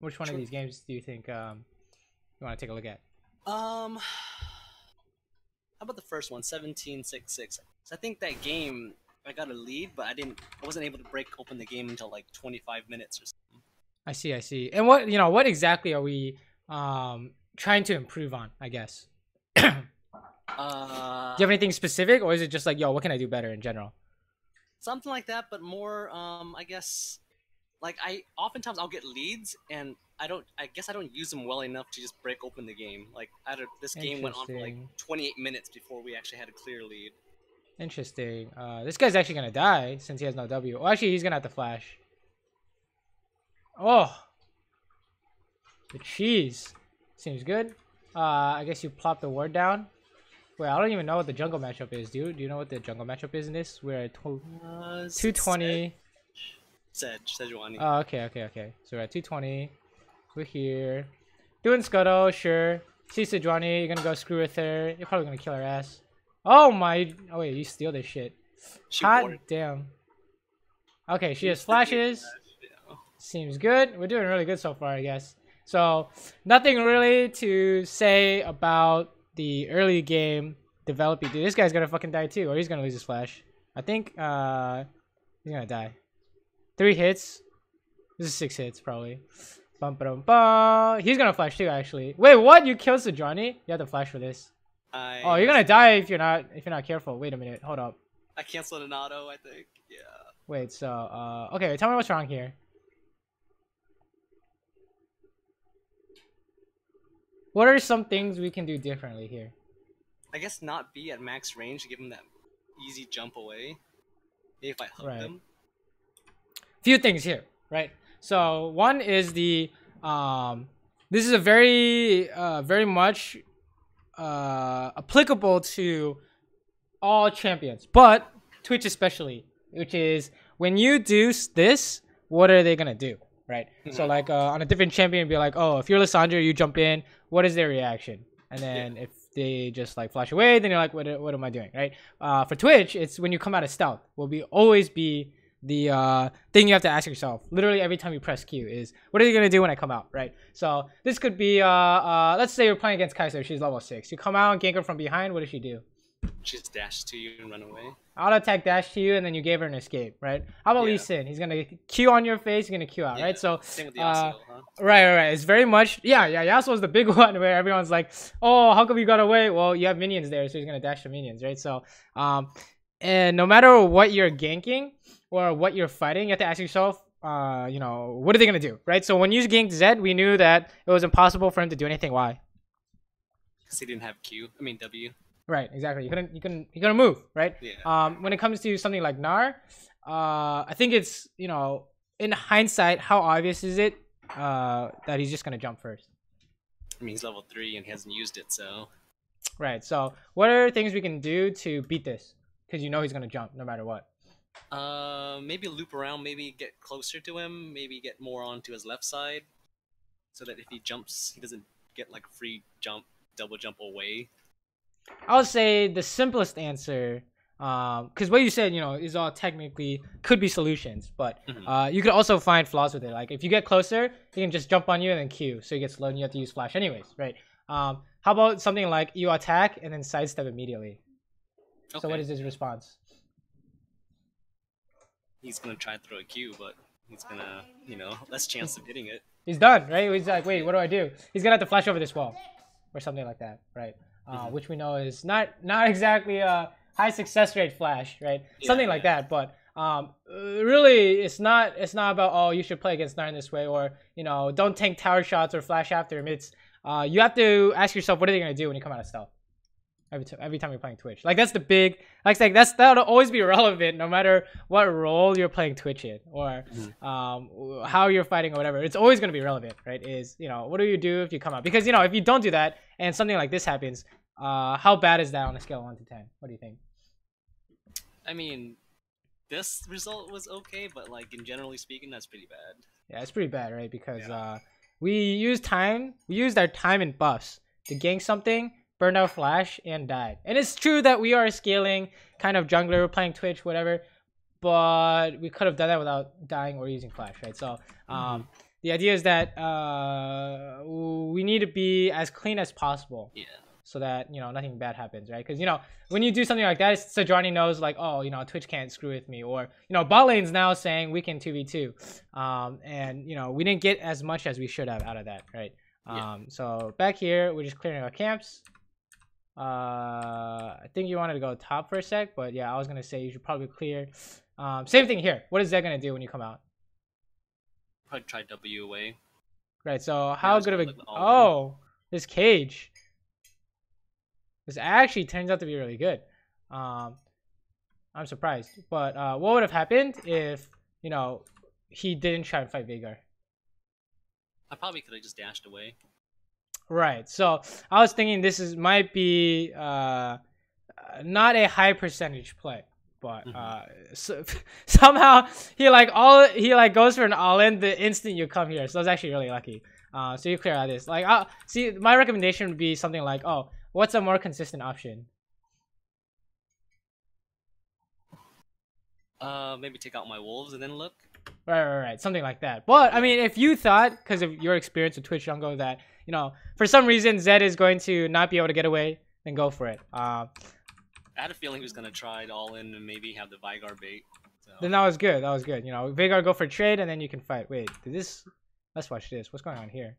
Which one of these games do you think you want to take a look at? How about the first one, 17-6-6? I think that game I got a lead, but I wasn't able to break open the game until like 25 minutes or something. I see, I see. And what exactly are we trying to improve on, I guess? Do you have anything specific, or is it just like, yo, what can I do better in general? Something like that, but more I guess like oftentimes I'll get leads and I guess I don't use them well enough to just break open the game. Like this game went on for like 28 minutes before we actually had a clear lead. Interesting. This guy's actually gonna die since he has no W. Well, actually, he's gonna have to flash. Oh, the cheese seems good. I guess you plop the ward down. Wait, I don't even know what the jungle matchup is, dude. Do you know what the jungle matchup is in this? We're at 220. Sejuani. Oh, okay. So we're at 220. We're here. Doing Scuttle, sure. See Sejuani, you're gonna go screw with her. You're probably gonna kill her ass. Oh my. Oh wait, you steal this shit. Hot damn. Okay, she has flashes. Seems good. We're doing really good so far, I guess. So, nothing really to say about the early game developing. Dude, this guy's gonna fucking die too, or he's gonna lose his flash. I think he's gonna die. 3 hits. This is 6 hits probably. Bum, ba, bum. He's gonna flash too, actually. Wait, what? You killed Sejuani? You have to flash for this. Oh, you're gonna die if you're not careful. Wait a minute. Hold up. I canceled an auto, I think. Yeah. Wait. So okay. Tell me what's wrong here. What are some things we can do differently here? I guess not be at max range to give him that easy jump away. Maybe if I hook him. Few things here, right? So one is the this is a very much applicable to all champions, but Twitch especially, which is when you do this, what are they gonna do, right? So like on a different champion, be like, oh, if you're Lissandra, you jump in. What is their reaction? And then if they just like flash away, then you're like, what am I doing, right? For Twitch, it's when you come out of stealth. Will always be the thing you have to ask yourself. Literally every time you press Q is, what are you gonna do when I come out, right? So this could be let's say you're playing against Kaiser. She's level 6. You come out and gank her from behind. What does she do? She just dashes to you and run away. Auto attack dash to you, and then you gave her an escape, right? How about Lee Sin? He's gonna Q on your face, he's gonna Q out, right? So same with the Yasuo, huh? right. It's very much Yasuo is the big one where everyone's like, oh, how come you got away? Well, you have minions there, so he's gonna dash the minions, right? So and no matter what you're ganking or what you're fighting, you have to ask yourself, you know, what are they gonna do, right? So when you ganked Zed, we knew that it was impossible for him to do anything. Why? Because he didn't have W. Right, exactly. You couldn't move, right? Yeah. When it comes to something like Gnar, I think it's, you know, in hindsight, how obvious is it that he's just gonna jump first? I mean, he's level 3 and he hasn't used it, so. Right. So, what are things we can do to beat this? Because you know he's gonna jump no matter what. Maybe loop around, maybe get closer to him, maybe get more onto his left side, so that if he jumps, he doesn't get like free jump, double jump away. I would say the simplest answer, because what you said, you know, is all technically could be solutions, but you could also find flaws with it. Like if you get closer, he can just jump on you and then Q, so you get slowed and you have to use flash anyways, right? How about something like you attack and then sidestep immediately? Okay. So what is his response? He's gonna try to throw a Q, but he's gonna, you know, less chance of hitting it. He's done, right? He's like, wait, what do I do? He's gonna have to flash over this wall, or something like that, right? Which we know is not exactly a high success rate flash, right? Something like that, but really it's not about, oh, you should play against Gnar in this way, or, you know, don't tank tower shots or flash after him. It's you have to ask yourself, what are they gonna do when you come out of stealth? Every time you're playing Twitch, like that's the big, like that'll always be relevant no matter what role you're playing Twitch in, or how you're fighting or whatever. It's always going to be relevant, right? Is, you know, what do you do if you come out? Because, you know, if you don't do that and something like this happens, how bad is that on a scale of 1 to 10? What do you think? I mean, this result was okay, but like in generally speaking, that's pretty bad. Yeah, it's pretty bad, right? Because we used our time and buffs to gank something, burned out flash, and died. And it's true that we are scaling kind of jungler, playing Twitch, whatever, but we could have done that without dying or using flash, right? So the the idea is that we need to be as clean as possible. Yeah. So that, you know, nothing bad happens, right? Because, you know, when you do something like that, Sejuani knows, like, oh, you know, Twitch can't screw with me. Or, you know, bot lane's now saying we can 2v2. And, you know, we didn't get as much as we should have out of that, right? So back here, we're just clearing our camps. I think you wanted to go top for a sec, but yeah, I was going to say you should probably clear. Same thing here. What is Zed going to do when you come out? Probably try W away. Right, so how good of a... Oh, this cage. This actually turns out to be really good. I'm surprised. But what would have happened if, you know, he didn't try and fight Veigar? I probably could have just dashed away. Right. So I was thinking this might be not a high percentage play, but somehow he goes for an all-in the instant you come here. So it's actually really lucky. So you clear out this. Like, see, my recommendation would be something like, oh, what's a more consistent option? Maybe take out my wolves and then look. Right. Something like that. But, I mean, if you thought, because of your experience with Twitch Jungle, that, you know, for some reason Zed is going to not be able to get away, then go for it. I had a feeling he was going to try it all in and maybe have the Veigar bait. So. Then that was good. That was good. You know, Veigar go for trade and then you can fight. Wait, let's watch this. What's going on here?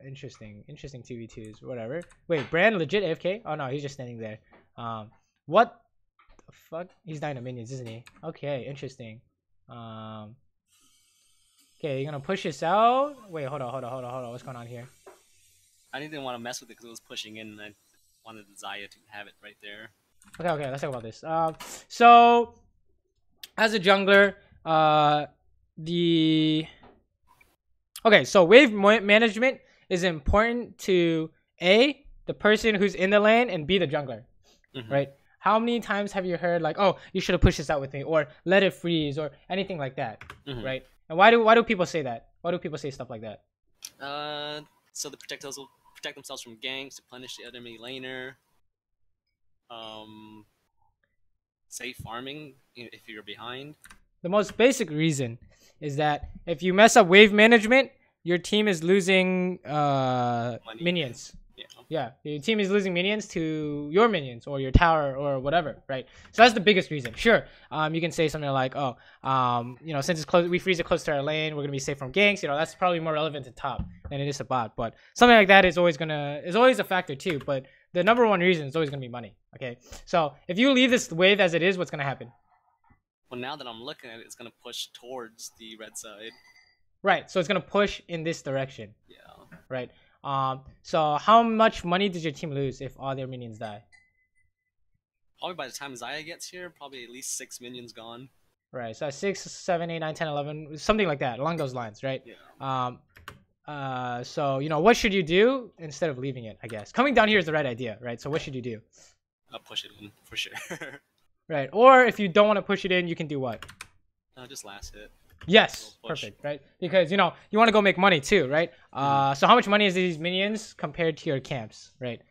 Interesting 2v2s, whatever. Wait, Brand legit AFK? Oh no, he's just standing there. What the fuck? He's dying to minions, isn't he? Okay, interesting. Okay, you're gonna push this out. Wait, hold on. What's going on here? I didn't want to mess with it because it was pushing in, and I wanted Zaya to have it right there. Okay, let's talk about this. So as a jungler, so wave management is important to A, the person who's in the lane, and B, the jungler, right? How many times have you heard like, oh, you should have pushed this out with me, or let it freeze, or anything like that, right? And why do people say that? Why do people say stuff like that? So the protectors will protect themselves from ganks, to punish the enemy laner. Safe farming if you're behind. The most basic reason is that if you mess up wave management, your team is losing minions. Yeah, your team is losing minions to your minions or your tower or whatever, right? So that's the biggest reason. Sure, you can say something like, oh, you know, since it's close, we freeze it close to our lane, we're gonna be safe from ganks. You know, that's probably more relevant to top than it is to bot. But something like that is always a factor too. But the number one reason is always gonna be money. Okay, so if you leave this wave as it is, what's gonna happen? Well, now that I'm looking at it, it's gonna push towards the red side. Right, so it's gonna push in this direction. Yeah. Right. So how much money did your team lose if all their minions die? Probably by the time Zaya gets here, probably at least 6 minions gone. Right, so 6, 7, 8, 9, 10, 11, something like that, along those lines, right? Yeah. So, you know, what should you do instead of leaving it, I guess? Coming down here is the right idea, right? So what should you do? I'll push it in, for sure. Right, or if you don't want to push it in, you can do what? Just last hit. Yes, perfect, right? Because, you know, you want to go make money too, right? So how much money is these minions compared to your camps, right?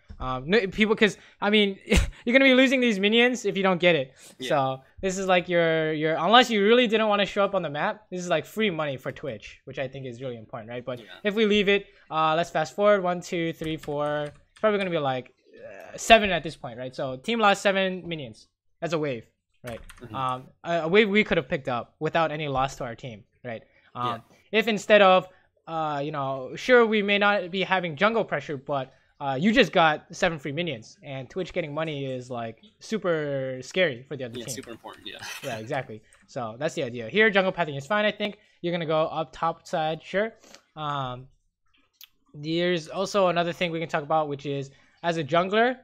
People, because, I mean, you're going to be losing these minions if you don't get it. Yeah. So this is like your, unless you really didn't want to show up on the map, this is like free money for Twitch, which I think is really important, right? But if we leave it, let's fast forward, 1, 2, 3, 4, it's probably going to be like 7 at this point, right? So team lost 7 minions. That's a wave. Right, a wave we could have picked up without any loss to our team, right? If instead of, you know, sure, we may not be having jungle pressure, but you just got 7 free minions, and Twitch getting money is like super scary for the other team. Yeah, super important. Yeah. Yeah, exactly. So that's the idea. Here, jungle pathing is fine. I think you're gonna go up top side, sure. There's also another thing we can talk about, which is as a jungler,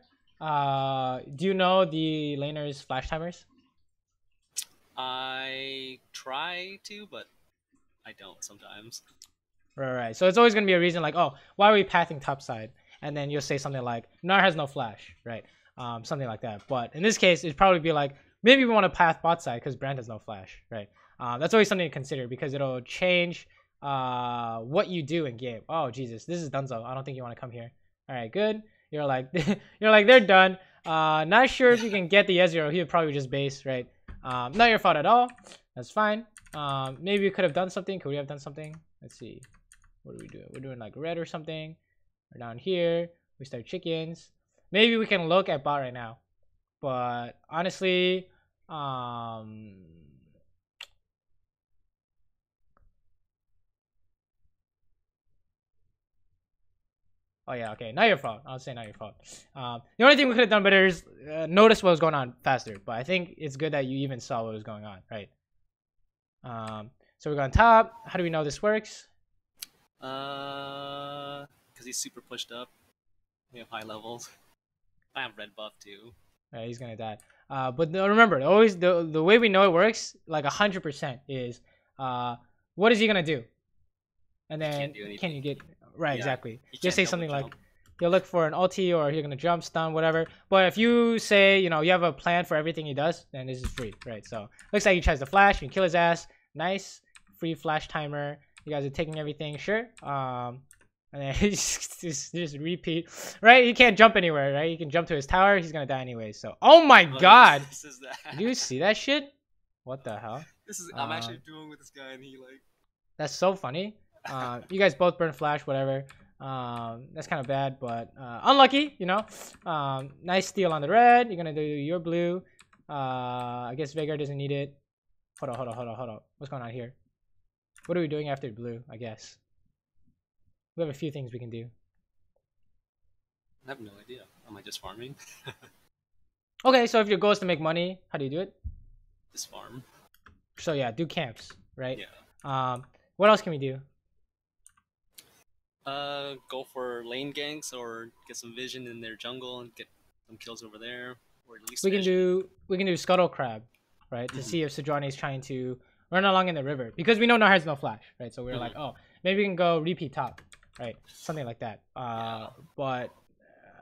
do you know the laners' flash timers? I try to, but I don't sometimes. Right. So it's always going to be a reason like, oh, why are we pathing top side? And then you'll say something like, Nar has no flash, right? Something like that. But in this case, it'd probably be like, maybe we want to path bot side because Brand has no flash, right? That's always something to consider because it'll change what you do in game. Oh, Jesus, this is Dunzo. I don't think you want to come here. All right, good. You're like, they're done. Not sure if you can get the Ezreal. He would probably just base, right? Not your fault at all. That's fine. Maybe we could have done something. Could we have done something? Let's see. What are we doing? We're doing like red or something. We're down here. We start chickens. Maybe we can look at bot right now. But honestly, oh yeah, okay, not your fault. I'll say not your fault. The only thing we could have done better is notice what was going on faster. But I think it's good that you even saw what was going on, right? So we're going top. How do we know this works? Because he's super pushed up. We have high levels. I have red buff too. Right, he's gonna die. But remember, always the way we know it works, like 100%, is what is he gonna do? And then can you get right? Yeah, exactly. Just say something like, you'll look for an ulti, or you're gonna jump, stun, whatever. But if you say, you have a plan for everything he does, then this is free, right? So looks like he tries to flash, you can kill his ass. Nice, free flash timer. You guys are taking everything, sure. And then just repeat, right? He can't jump anywhere, right? He can jump to his tower. He's gonna die anyway. So, oh my god! Did you see that shit? What the hell? This is I'm actually doing with this guy, and he like. That's so funny. You guys both burn flash, whatever. That's kind of bad, but unlucky, Nice steal on the red. You're gonna do your blue. I guess Veigar doesn't need it. Hold on. What's going on here? What are we doing after blue? I guess we have a few things we can do. I have no idea. Am I just farming? Okay, so if your goal is to make money, how do you do it? Just farm. So yeah, do camps, right? Yeah. What else can we do? Go for lane ganks or get some vision in their jungle and get some kills over there. Or at least we can do scuttle crab, right? To see if Sejuani is trying to run along in the river, because we know Nahr has no flash, right? So we're like, oh, maybe we can go repeat top, right? Something like that. But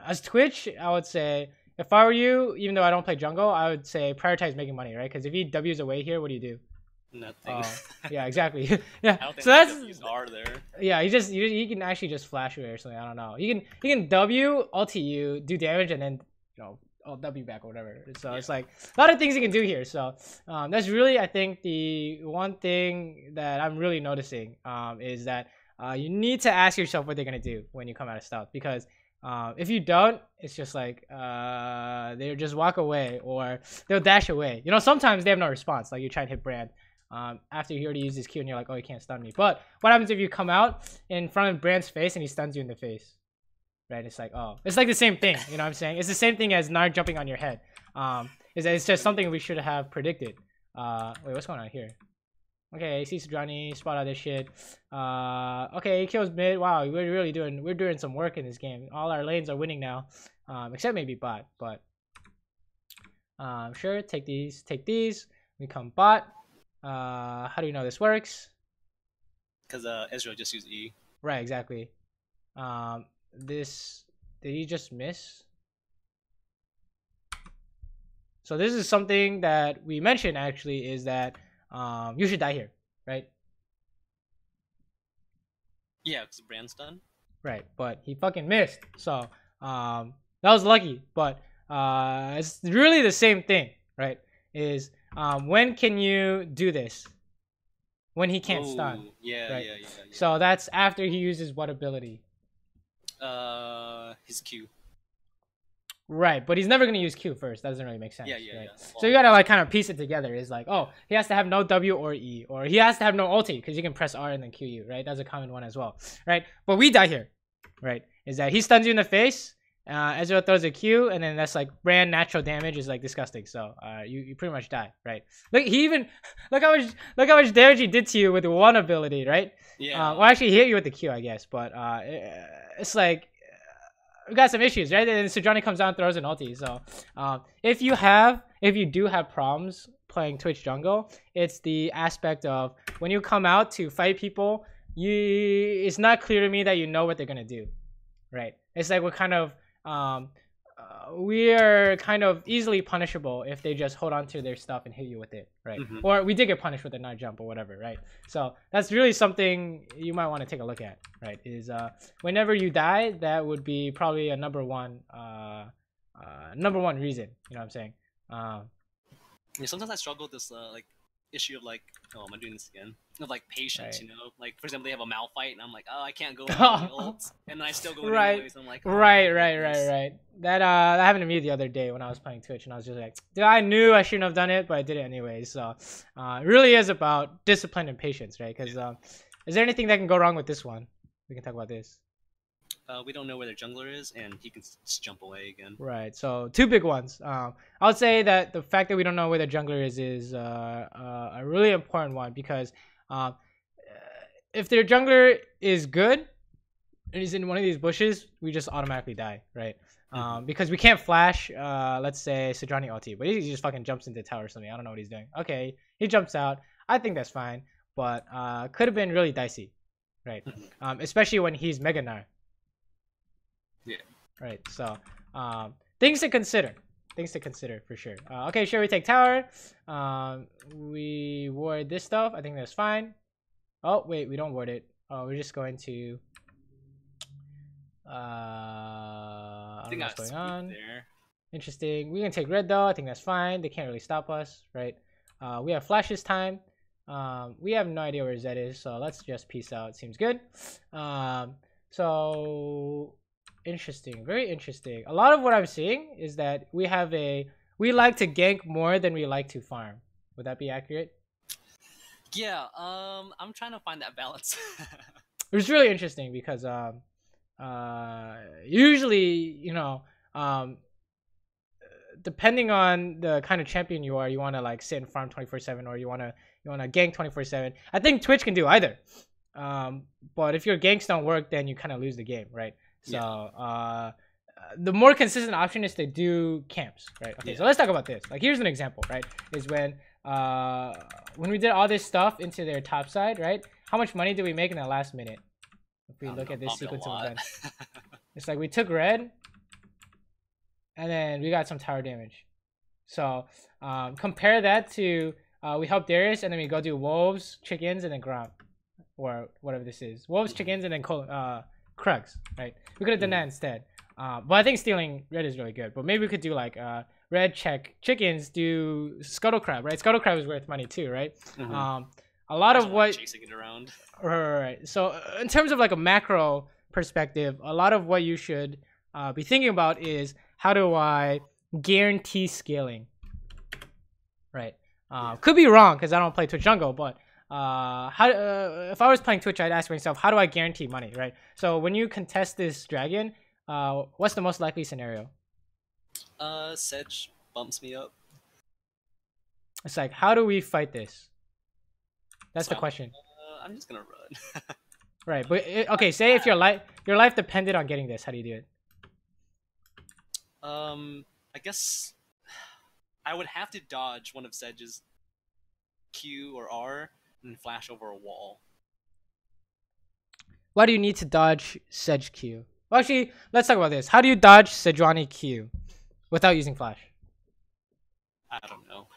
as Twitch, I would say, if I were you, even though I don't play jungle, I would say prioritize making money, right? Because if he W's away here, what do you do? Nothing. Yeah, exactly. Yeah. I don't think so that's are there. Yeah, he can actually just flash away or something. I don't know. He can W, ulti you, do damage, and then I'll W back or whatever. So it's like a lot of things you can do here. So that's really, I think, the one thing that I'm really noticing is that you need to ask yourself what they're gonna do when you come out of stealth, because if you don't, it's just like they'll just walk away or they'll dash away. Sometimes they have no response. Like you try and hit Brand after he already used his Q and you're like, oh, he can't stun me. But what happens if you come out in front of Brand's face and he stuns you in the face? Right? It's like, oh, it's like the same thing. You know what I'm saying? It's the same thing as Nahr jumping on your head. It's just something we should have predicted. Wait, what's going on here? Okay, he sees Sejuani, spot out this shit. Okay, he kills mid. Wow, we're doing some work in this game. All our lanes are winning now, except maybe bot. But sure, take these. We come bot. How do you know this works? Because Ezreal just used E. Right, exactly. Did he just miss? So this is something that we mentioned actually, is that you should die here, right? Yeah, because Brand's done. Right, but he fucking missed. So that was lucky, but it's really the same thing, right? Is when can you do this? When he can't stun. Yeah, right? yeah. So that's after he uses what ability? His Q. Right, but he's never gonna use Q first. That doesn't really make sense. Yeah. Right? Well, so you gotta like kind of piece it together. It's like, oh, he has to have no W or E, or he has to have no ulti, because you can press R and then QU, right? That's a common one as well, right? But we die here, right? Is that he stuns you in the face, Ezreal throws a Q, and then that's like Brand natural damage is like disgusting. So you pretty much die, right? Look, he even look how much damage he did to you with one ability, right? Yeah. Well, actually, he hit you with the Q, I guess, but it's like. We got some issues, right? And Sejuani comes down and throws an ulti. So if you do have problems playing Twitch jungle, it's the aspect of when you come out to fight people, it's not clear to me that you know what they're gonna do, right? It's like we are kind of easily punishable if they just hold on to their stuff and hit you with it, right? Or we did get punished with a Nahr jump or whatever, right? So that's really something you might want to take a look at, right? Is whenever you die, that would be probably a number one reason. You know what I'm saying? Yeah, sometimes I struggle with this like issue of like, oh, am I doing this again? Of like patience, Right. you know. Like for example, they have a Malphite, and I'm like, oh, I can't go into the ults, and then I still go in Right. anyways. I'm like, oh, Right. goodness. That happened to me the other day when I was playing Twitch, and I was just like, dude, I knew I shouldn't have done it, but I did it anyway. So, it really is about discipline and patience, right? Because is there anything that can go wrong with this one? We can talk about this. We don't know where their jungler is, and he can just jump away again. Right. So 2 big ones. I would say that the fact that we don't know where the jungler is a really important one because if their jungler is good and he's in one of these bushes, we just automatically die, right? Because we can't flash, let's say, Sedrani ulti, but he just fucking jumps into the tower or something. I don't know what he's doing. Okay, he jumps out. I think that's fine, but could have been really dicey, right? Especially when he's Mega Gnar. Yeah. Right. So, things to consider. Things to consider for sure. Okay, sure. We take tower. We ward this stuff. I think that's fine. Oh wait, we don't ward it. Oh, we're just going to. I don't know what's going on. There. Interesting. We can take red though. I think that's fine. They can't really stop us, right? We have flash this time. We have no idea where Zed is, so let's just peace out. Seems good. So. Interesting, very interesting. A lot of what I'm seeing is that we like to gank more than we like to farm. Would that be accurate? Yeah, I'm trying to find that balance. It was really interesting because usually, you know, depending on the kind of champion you are, you want to like sit and farm 24/7 or you want to gank 24/7. I think Twitch can do either. But if your ganks don't work, then you kind of lose the game, right? So the more consistent option is to do camps, right? Okay, so let's talk about this. Like here's an example, right? Is when we did all this stuff into their top side, right? How much money did we make in the last minute? If we look at this sequence of events, it's like we took red, and then we got some tower damage. So compare that to we help Darius, and then we go do wolves, chickens, and then Gromp, or whatever this is. Wolves, chickens, and then Krugs, right? We could have done that instead. But I think stealing red is really good. But maybe we could do like red check chickens, do Scuttle Crab, right? Scuttle Crab is worth money too, right? A lot of what chasing it around. Right. So in terms of like a macro perspective, a lot of what you should be thinking about is how do I guarantee scaling, right? Could be wrong because I don't play Twitch jungle, but if I was playing Twitch, I'd ask myself, how do I guarantee money, right? So when you contest this dragon, what's the most likely scenario? Sedge bumps me up. It's like, how do we fight this? That's the question. I'm just gonna run. Right, but okay, say if your life depended on getting this, how do you do it? I guess I would have to dodge one of Sedge's Q or R and flash over a wall. Why do you need to dodge Sedge Q? Well, actually, let's talk about this. How do you dodge Sedrani Q without using flash? I don't know.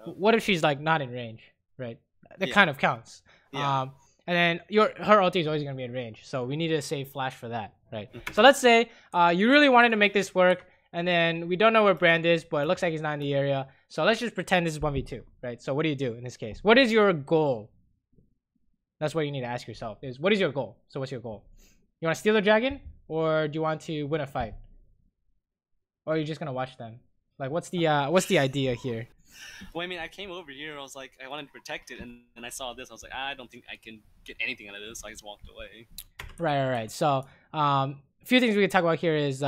What if she's like not in range, right? That kind of counts. Yeah. And then her ulti is always gonna be in range, so we need to save flash for that, right? So let's say you really wanted to make this work, and then we don't know where Brand is, but it looks like he's not in the area. So let's just pretend this is 1v2, right? So what do you do in this case? What is your goal? That's what you need to ask yourself, is what is your goal? So what's your goal? You want to steal the dragon? Or do you want to win a fight? Or are you just going to watch them? Like, what's the idea here? Well, I mean, I came over here, I was like, I wanted to protect it, and then I saw this, I was like, I don't think I can get anything out of this, so I just walked away. Right. So, a few things we can talk about here is,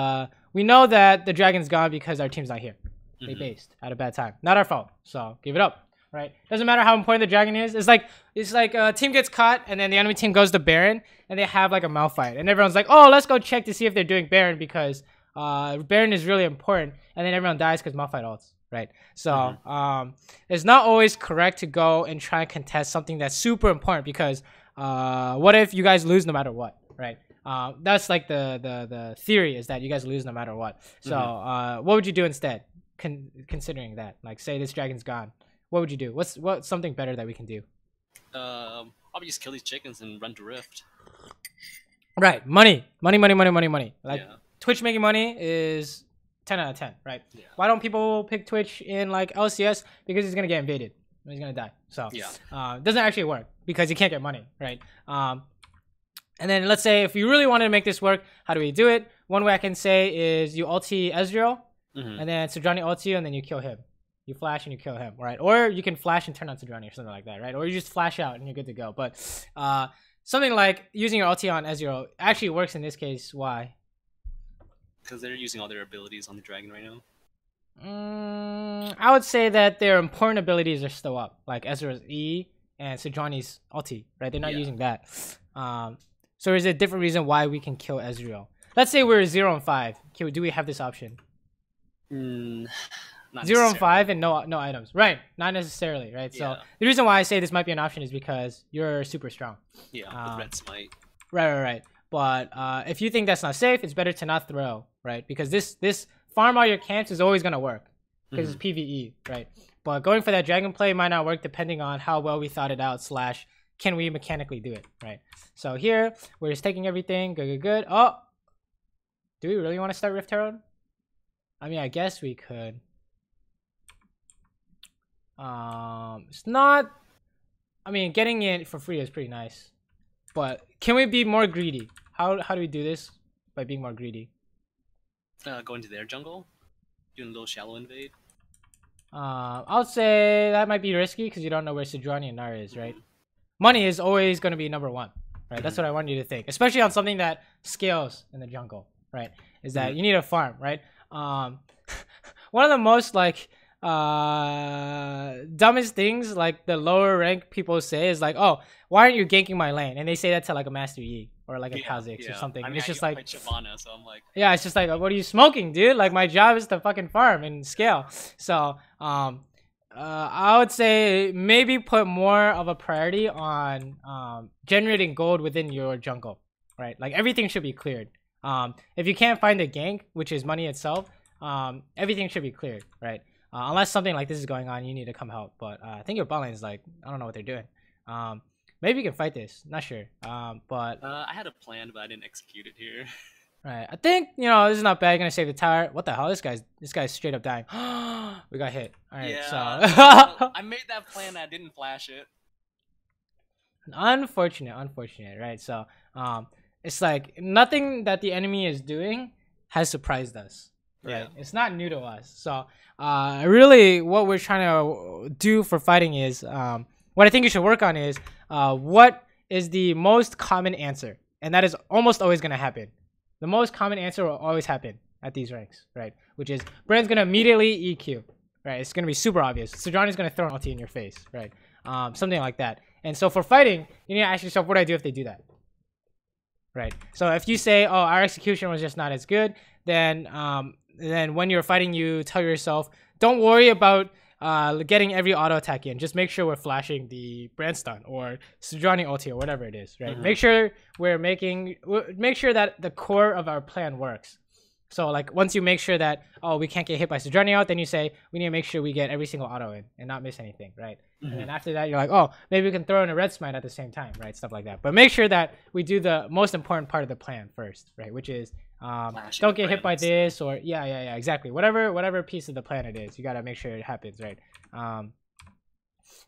we know that the dragon's gone because our team's not here. They based at a bad time. Not our fault, so give it up, right? Doesn't matter how important the dragon is. It's like a team gets caught, and then the enemy team goes to Baron, and they have like a Malphite, and everyone's like, oh, let's go check to see if they're doing Baron because Baron is really important, and then everyone dies because Malphite ults, right? So it's not always correct to go and try and contest something that's super important because what if you guys lose no matter what, right? That's like the theory is that you guys lose no matter what. So what would you do instead? Considering that, like, say this dragon's gone, what would you do? What's something better that we can do? Probably just kill these chickens and run to Rift. Right, money. Like Twitch making money is 10 out of 10, right? Yeah. Why don't people pick Twitch in like LCS? Because it's gonna get invaded, He's gonna die. So yeah, it doesn't actually work because you can't get money, right? And then let's say if you really wanted to make this work, how do we do it? One way I can say is you ulti Ezreal, and then Sejuani ulti you, and then you kill him. You flash and you kill him, right? Or you can flash and turn on Sejuani or something like that, right? Or you just flash out and you're good to go. But something like using your ulti on Ezreal actually works in this case. Why? Because they're using all their abilities on the dragon right now. I would say that their important abilities are still up, like Ezreal's E and Sejuani's ulti, right? They're not using that. So there's a different reason why we can kill Ezreal. Let's say we're 0 and 5. Okay, do we have this option? Not 0 and 5 and no items. Right, not necessarily, right? So the reason why I say this might be an option is because you're super strong. Yeah, with red smite. Right. But if you think that's not safe, it's better to not throw, right? Because this farm all your camps is always gonna work because it's PvE, right? But going for that dragon play might not work depending on how well we thought it out / can we mechanically do it, right? So here we're just taking everything, good. Oh, do we really want to start Rift Herald? I mean, I guess we could. It's not. I mean, getting it for free is pretty nice, but can we be more greedy? How do we do this by being more greedy? Going to their jungle, doing a little shallow invade. I'll say that might be risky because you don't know where Sejuani and Nara is, right? Money is always going to be number one, right? That's what I want you to think, especially on something that scales in the jungle, right? Is that you need a farm, right? One of the most like dumbest things like the lower rank people say is like, oh, why aren't you ganking my lane? And they say that to like a Master Yi or like a Kha'Zix or something. I mean, it's just like Shyvana, so I'm like, yeah, it's just like, what are you smoking, dude? Like my job is to fucking farm and scale. So I would say maybe put more of a priority on generating gold within your jungle, right? Like everything should be cleared. If you can't find a gank, which is money itself, everything should be cleared, right? Unless something like this is going on, you need to come help. But I think your bot lane is like, I don't know what they're doing. Maybe you can fight this. Not sure. But I had a plan, but I didn't execute it here. Right. I think this is not bad. Gonna save the tower. What the hell? This guy's straight up dying. We got hit. All right. Yeah, so I made that plan. I didn't flash it. Unfortunate. Right. So it's like nothing that the enemy is doing has surprised us. Right. Yeah. It's not new to us. So really, what we're trying to do for fighting is what I think you should work on is what is the most common answer, and that is almost always gonna happen. The most common answer will always happen at these ranks, right? Which is Brand's gonna immediately EQ, right? It's gonna be super obvious. Sejuani's gonna throw an ulti in your face, right? Something like that. And so for fighting, you need to ask yourself, what do I do if they do that, right? So if you say, oh, our execution was just not as good, then when you're fighting, you tell yourself, don't worry about getting every auto attack in. Just make sure we're flashing the brand stun or Sejuani ulti or whatever it is, right? Make sure make sure that the core of our plan works. So like once you make sure that, oh, we can't get hit by Sejuani out, then you say we need to make sure we get every single auto in and not miss anything, right? And then after that, you're like, oh, maybe we can throw in a red smite at the same time, right? Stuff like that. But make sure that we do the most important part of the plan first, right? Which is don't get hit by this or yeah, exactly. Whatever piece of the plan it is, you gotta make sure it happens, right?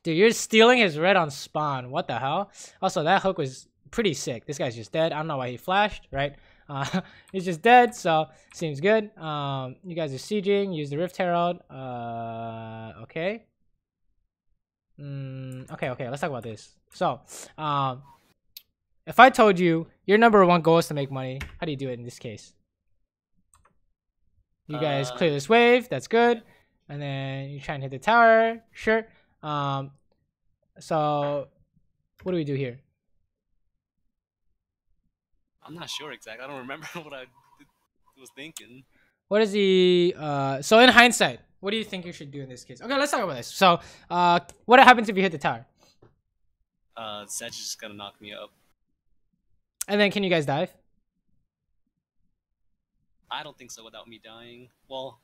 Dude, you're stealing his red on spawn. What the hell? Also, that hook was pretty sick. This guy's just dead. I don't know why he flashed, right? He's just dead, so seems good. You guys are sieging. Use the Rift Herald. Okay. Okay. Let's talk about this. So, if I told you your number one goal is to make money, how do you do it in this case? You guys clear this wave. That's good. And then you try and hit the tower. Sure. So what do we do here? I'm not sure exactly. I don't remember what I was thinking. What is the so in hindsight, what do you think you should do in this case? Okay, let's talk about this. So what happens if you hit the tower? Sedge is just gonna knock me up. And then can you guys dive? I don't think so without me dying. Well,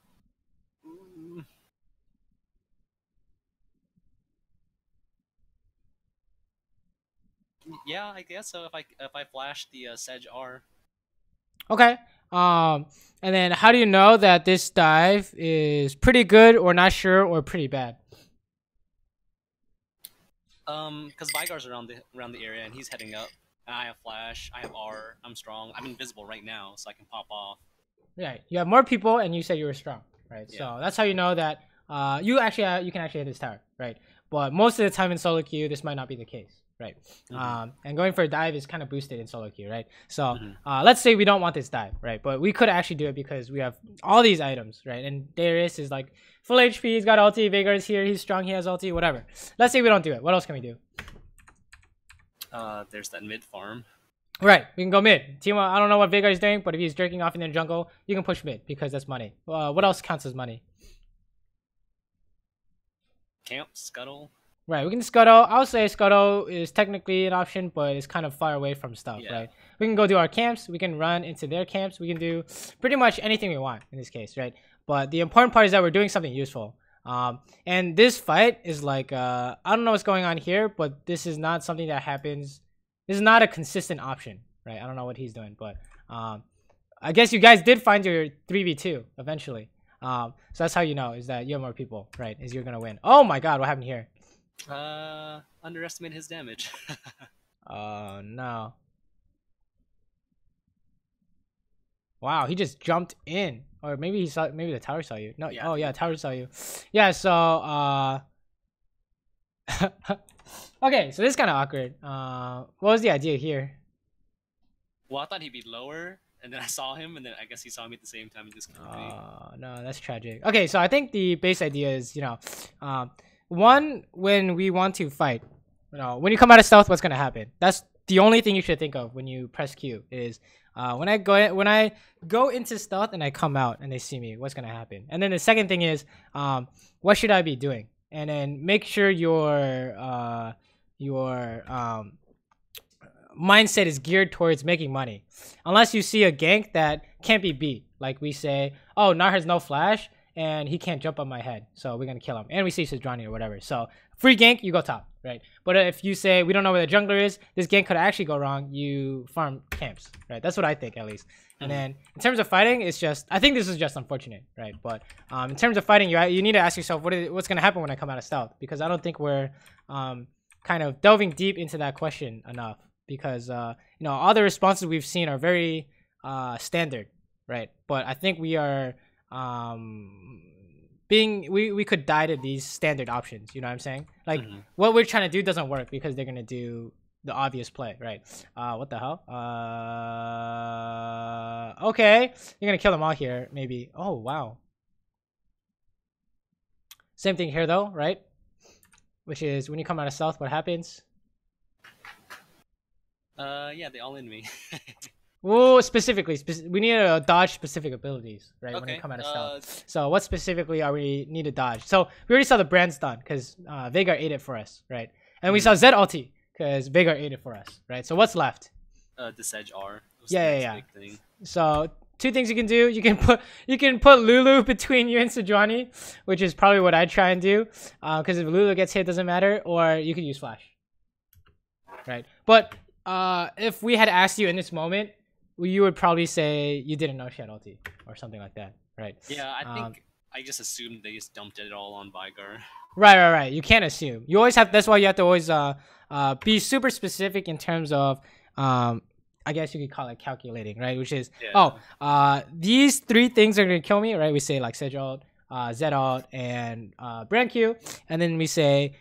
yeah, I guess so. If I flash the Sedge R. Okay. And then how do you know that this dive is pretty good or not sure or pretty bad? Because Vigar's around the area and he's heading up. And I have flash, I have R, I'm strong. I'm invisible right now, so I can pop off. Yeah, you have more people, and you said you were strong, right? Yeah. So that's how you know that you can actually hit this tower, right? But most of the time in solo queue, this might not be the case, right? And going for a dive is kind of boosted in solo queue, right? So let's say we don't want this dive, right? But we could actually do it because we have all these items, right? And Darius is like full HP, he's got ulti, Veigar's here, he's strong, he has ulti, whatever. Let's say we don't do it. What else can we do? There's that mid farm. Right, we can go mid. Team, I don't know what Veigar is doing, but if he's jerking off in the jungle, you can push mid because that's money. What else counts as money? Camp, scuttle. Right, we can scuttle. I would say scuttle is technically an option, but it's kind of far away from stuff, right? We can go do our camps. We can run into their camps. We can do pretty much anything we want in this case, right? But the important part is that we're doing something useful. And this fight is like, I don't know what's going on here, but this is not something that happens. This is not a consistent option, right? I don't know what he's doing, but I guess you guys did find your 3v2 eventually. So that's how you know, is that you have more people, right? Is you're gonna win. Oh my god, what happened here? Underestimate his damage. Oh no. Wow, he just jumped in. Or maybe he saw, maybe the tower saw you. No, yeah. Oh yeah, tower saw you. Yeah, so okay, so this is kind of awkward. What was the idea here? Well, I thought he'd be lower, and then I saw him, and then I guess he saw me at the same time and just killed me. Oh no, that's tragic. Okay, so I think the base idea is, you know, one, when we want to fight, you know, when you come out of stealth, what's gonna happen? That's the only thing you should think of when you press Q is when I go into stealth and I come out and they see me, what's gonna happen? And then the second thing is, what should I be doing? And then make sure your mindset is geared towards making money. Unless you see a gank that can't be beat, like we say, oh, Nar has no flash and he can't jump on my head, so we're gonna kill him. And we see Sejuani or whatever. So free gank, you go top, right? But if you say we don't know where the jungler is, this gank could actually go wrong. You farm camps, right? That's what I think, at least. And then in terms of fighting, it's just, I think this is just unfortunate, right? But in terms of fighting, you need to ask yourself what's gonna happen when I come out of stealth, because I don't think we're kind of delving deep into that question enough, because you know, all the responses we've seen are very standard, right? But I think we are we could die to these standard options, you know what I'm saying? Like what we're trying to do doesn't work because they're gonna do the obvious play, right? What the hell? Okay, you're gonna kill them all here, maybe. Oh wow. Same thing here though, right? Which is when you come out of stealth, what happens? Yeah, they all in me. Well, specifically, we need to dodge specific abilities, right? Okay, when we come out of stealth. So what specifically are we need to dodge? So we already saw the brand stun because Veigar ate it for us, right? And we saw Zed ulti because Veigar ate it for us, right? So what's left? The Sedge R. Yeah. So two things you can do. You can put Lulu between you and Sejuani, which is probably what I'd try and do, because if Lulu gets hit, it doesn't matter. Or you could use flash, right? But if we had asked you in this moment, you would probably say you didn't know she had ulti or something like that, right? Yeah, I think I just assumed they just dumped it all on Vigar. Right. You can't assume. You always have. That's why you have to always be super specific in terms of I guess you could call it calculating, right? Which is these three things are gonna kill me, right? We say like Sedge ult, Zed ult, and brand Q, and then we say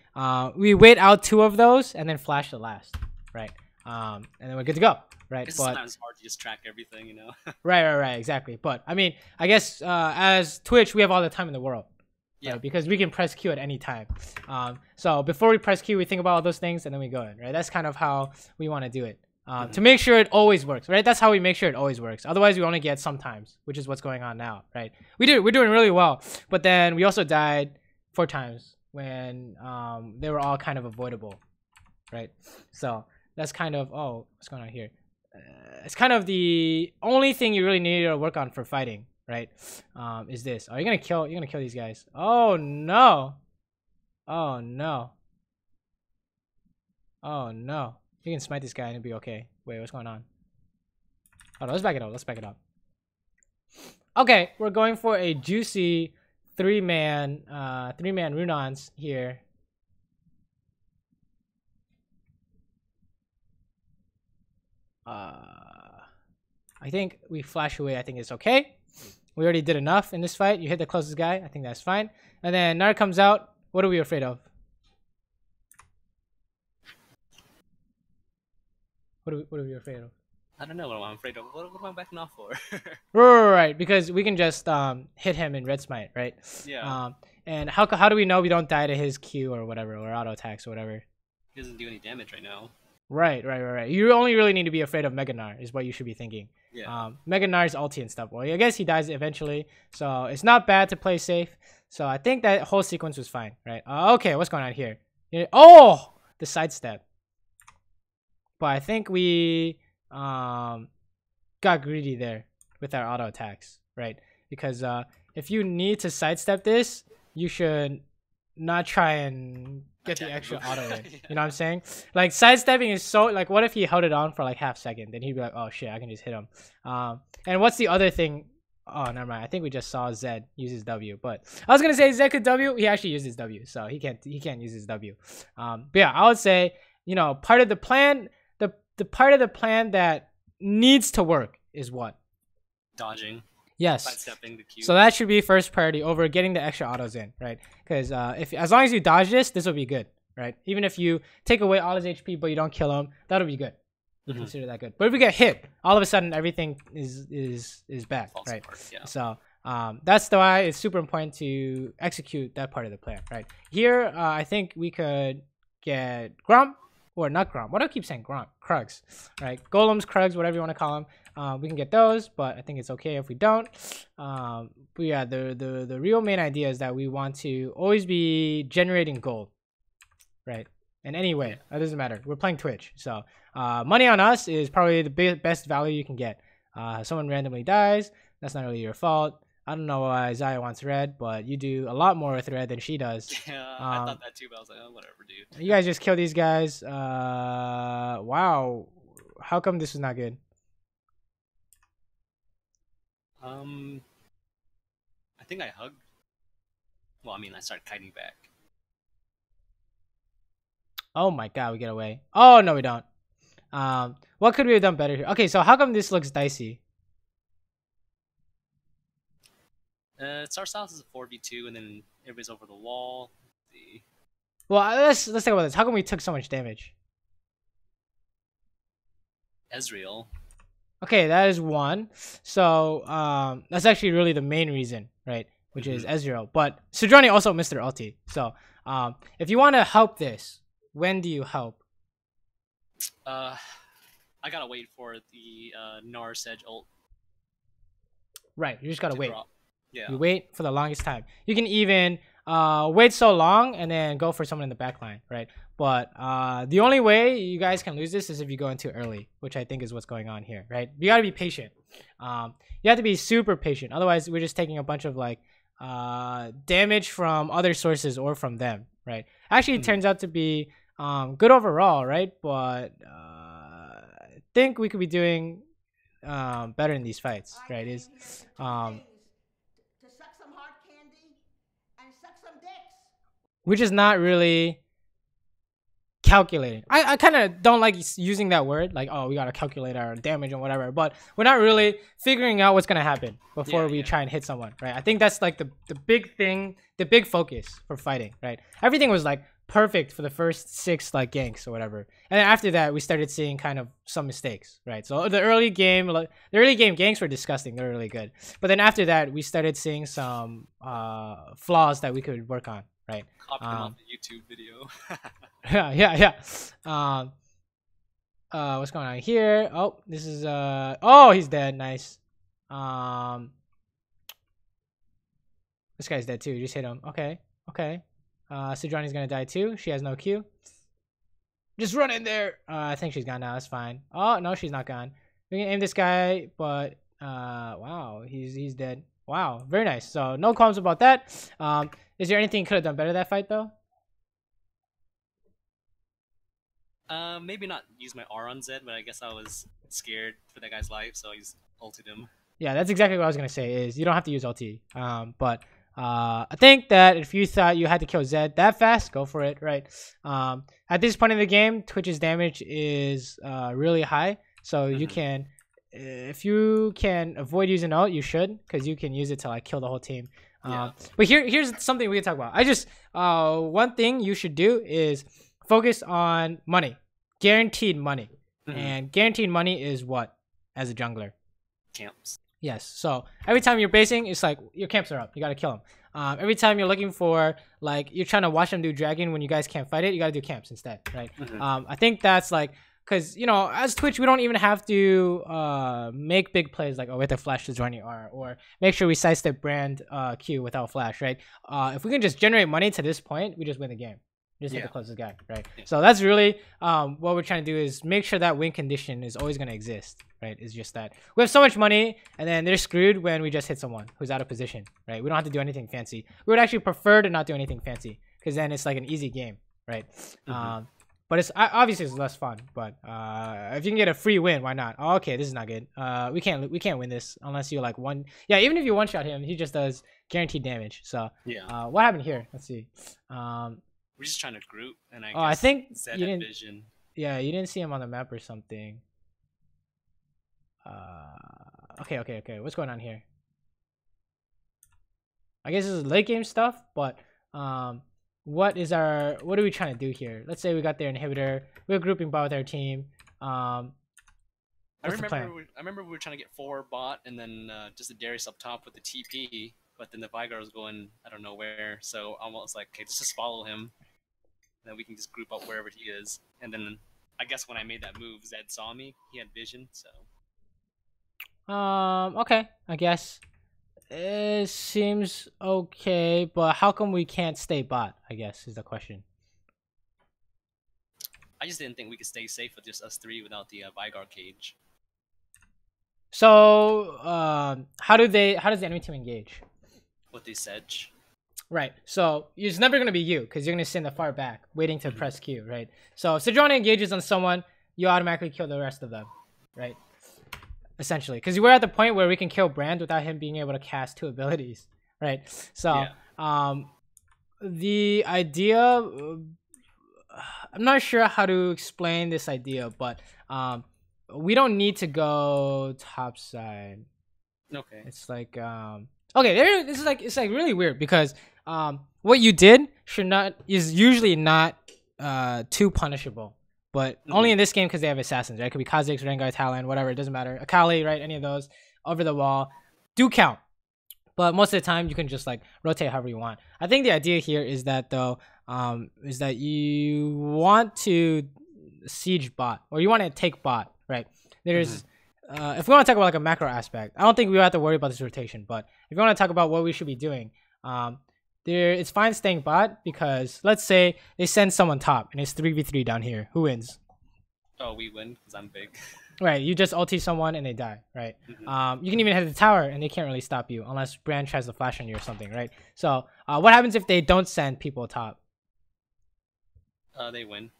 we wait out two of those and then flash the last, right? And then we're good to go, right? It's sometimes hard to just track everything, you know. right, exactly. But I mean, I guess as Twitch, we have all the time in the world, right? Because we can press Q at any time. So before we press Q, we think about all those things and then we go in, right? That's kind of how we want to do it. To make sure it always works, right? That's how we make sure it always works. Otherwise, we only get sometimes, which is what's going on now, right? We're doing really well, but then we also died 4 times when they were all kind of avoidable, right? So that's kind of, oh, what's going on here? It's kind of the only thing you really need to work on for fighting, right? Is this? Oh, you're gonna kill these guys. Oh no! Oh no! Oh no! You can smite this guy and it'll be okay. Wait, what's going on? Hold on, let's back it up. Okay, we're going for a juicy three-man Runons here. I think we flash away. I think it's okay. We already did enough in this fight. You hit the closest guy. I think that's fine. And then Nar comes out. What are we afraid of? What are we afraid of? I don't know what I'm afraid of. What am I backing off for? Right, because we can just hit him in red smite, right? Yeah. And how do we know we don't die to his Q or whatever, or auto attacks or whatever? He doesn't do any damage right now. Right. You only really need to be afraid of Mega Gnar is what you should be thinking. Yeah. Mega Gnar's ulti and stuff. Well, I guess he dies eventually, so it's not bad to play safe. So I think that whole sequence was fine, right? Okay, what's going on here? Oh, the sidestep. But I think we got greedy there with our auto attacks, right? Because if you need to sidestep this, you should not try and get the extra auto in. Yeah. You know what I'm saying? Like sidestepping is so like, what if he held it on for like half second? Then he'd be like, oh shit, I can just hit him. And what's the other thing? Oh, never mind. I think we just saw Zed use his W, but I was gonna say Zed could W. He actually used his W, so he can't use his W. But yeah, I would say, you know, part of the plan, the part of the plan that needs to work is what? Dodging. Yes. Sidestepping the Q. So that should be first priority over getting the extra autos in, right? Because as long as you dodge this will be good, right? Even if you take away all his HP but you don't kill him, that'll be good. Consider that good. But if we get hit, all of a sudden everything is bad, False right? apart, yeah. So that's why it's super important to execute that part of the plan, right? Here, I think we could get Gromp, or not Gromp. Why do I keep saying Gromp? Krugs, right? Golems, Krugs, whatever you want to call them. We can get those, but I think it's okay if we don't. But yeah, the real main idea is that we want to always be generating gold, right? In any way, that doesn't matter. We're playing Twitch, so money on us is probably the best value you can get. Someone randomly dies, that's not really your fault. I don't know why Zaya wants red, but you do a lot more with red than she does. Yeah, I thought that too, but I was like, oh, whatever, dude. You guys just kill these guys. Wow. How come this is not good? I think I hugged. Well, I mean, I started kiting back. Oh my god, we get away. Oh, no, we don't. What could we have done better here? Okay, so how come this looks dicey? It starts out as a 4v2, and then everybody's over the wall. Well, let's think about this. How come we took so much damage? Ezreal. Okay, that is one. So that's actually really the main reason, right? Which is Ezreal. But Sejuani also missed their ulti. So if you want to help this, when do you help? I gotta wait for the Gnar Sedge ult. Right, you just gotta wait. Drop. Yeah. You wait for the longest time. You can even wait so long and then go for someone in the back line, right? But the only way you guys can lose this is if you go in too early, which I think is what's going on here, right? You gotta be patient. You have to be super patient. Otherwise, we're just taking a bunch of like damage from other sources or from them, right? Actually, it turns out to be good overall, right? But I think we could be doing better in these fights, right? Is we're just not really calculating. I kind of don't like using that word, like, oh, we gotta calculate our damage and whatever, but we're not really figuring out what's gonna happen before we try and hit someone, right? I think that's like the big thing, the big focus for fighting, right? Everything was like perfect for the first 6 like ganks or whatever, and then after that we started seeing kind of some mistakes, right? So the early game ganks were disgusting. They're really good, but then after that we started seeing some flaws that we could work on, right? Copied them off the YouTube video. yeah. What's going on here? Oh, this is oh, he's dead. Nice. This guy's dead too. Just hit him. Okay. Sejuani's gonna die too. She has no Q. Just run in there. I think she's gone now. That's fine. Oh no, she's not gone. We can aim this guy, but wow, he's dead. Wow, very nice. So no qualms about that. Is there anything you could have done better that fight though? Maybe not use my R on Zed, but I guess I was scared for that guy's life, so I just ulted him. Yeah, that's exactly what I was gonna say. Is you don't have to use ulti. But I think that if you thought you had to kill Zed that fast, go for it, right? At this point in the game, Twitch's damage is really high, So you can, if you can avoid using ult, you should, because you can use it to like kill the whole team. But here's something we can talk about. I just one thing you should do is focus on money, guaranteed money, and guaranteed money is what as a jungler? Camps. Yes. So every time you're basing, it's like your camps are up. You gotta kill them. Every time you're looking for like you're trying to watch them do dragon when you guys can't fight it, you gotta do camps instead, right? I think that's like. Because, you know, as Twitch, we don't even have to make big plays like, oh, we have to flash the joining R or make sure we sidestep brand Q without flash, right? If we can just generate money to this point, we just win the game. Just hit the closest guy, right? So that's really what we're trying to do is make sure that win condition is always going to exist, right? It's just that we have so much money and then they're screwed when we just hit someone who's out of position, right? We don't have to do anything fancy. We would actually prefer to not do anything fancy because then it's like an easy game, right? But it's obviously it's less fun. But if you can get a free win, why not? Oh, okay, this is not good. We can't win this unless you like one. Yeah, even if you one shot him, he just does guaranteed damage. So what happened here? Let's see. We're just trying to group, and I think Zed you didn't. Vision. Yeah, you didn't see him on the map or something. Okay. What's going on here? I guess this is late game stuff, but what are we trying to do here? Let's say we got their inhibitor. We're grouping bot with our team. I remember we were trying to get 4 bot and then just the Darius up top with the TP, but then the Vigar was going I don't know where. So I was like, okay, let's just follow him. Then we can just group up wherever he is. And then I guess when I made that move, Zed saw me. He had vision, so. Okay, I guess. It seems okay, but how come we can't stay bot, I guess, is the question. I just didn't think we could stay safe with just us 3 without the Vigar cage. So, how does the enemy team engage? With the Sedge. Right, so it's never going to be you, because you're going to sit in the far back, waiting to press Q, right? So, if Sejuani engages on someone, you automatically kill the rest of them, right? Essentially, because we're at the point where we can kill Brand without him being able to cast 2 abilities, right? So, the idea, I'm not sure how to explain this idea, but we don't need to go top side. Okay. It's like, okay, this is like it's like really weird because what you did is usually not too punishable. But only in this game because they have assassins, right? It could be Kha'Zix, Rengar, Talon, whatever. It doesn't matter. Akali, right? Any of those over the wall do count. But most of the time, you can just like rotate however you want. I think the idea here is that though, is that you want to siege bot or you want to take bot, right? There's, if we want to talk about like a macro aspect, I don't think we have to worry about this rotation. But if you want to talk about what we should be doing, it's fine staying bot because let's say they send someone top and it's 3v3 down here. Who wins? Oh, we win because I'm big. Right, you just ulti someone and they die, right? You can even hit the tower and they can't really stop you unless Brand tries to flash on you or something, right? So what happens if they don't send people top? They win.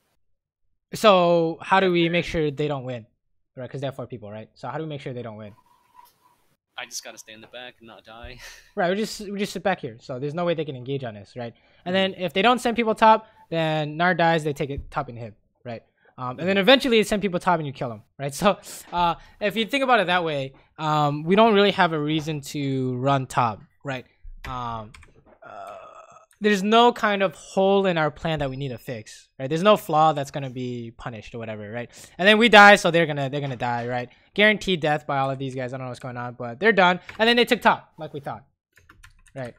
So how do we make sure they don't win? Right, because they have 4 people, right? So how do we make sure they don't win? I just gotta stay in the back and not die. Right, we just sit back here, so there's no way they can engage on us, right? And then if they don't send people top, then Nar dies, they take it top and hit, right? And then eventually they send people top and you kill them, right? So if you think about it that way, we don't really have a reason to run top, right? There's no kind of hole in our plan that we need to fix, right? There's no flaw that's gonna be punished or whatever, right? And then we die, so they're gonna die, right? Guaranteed death by all of these guys. I don't know what's going on, but they're done. And then they took top, like we thought, right?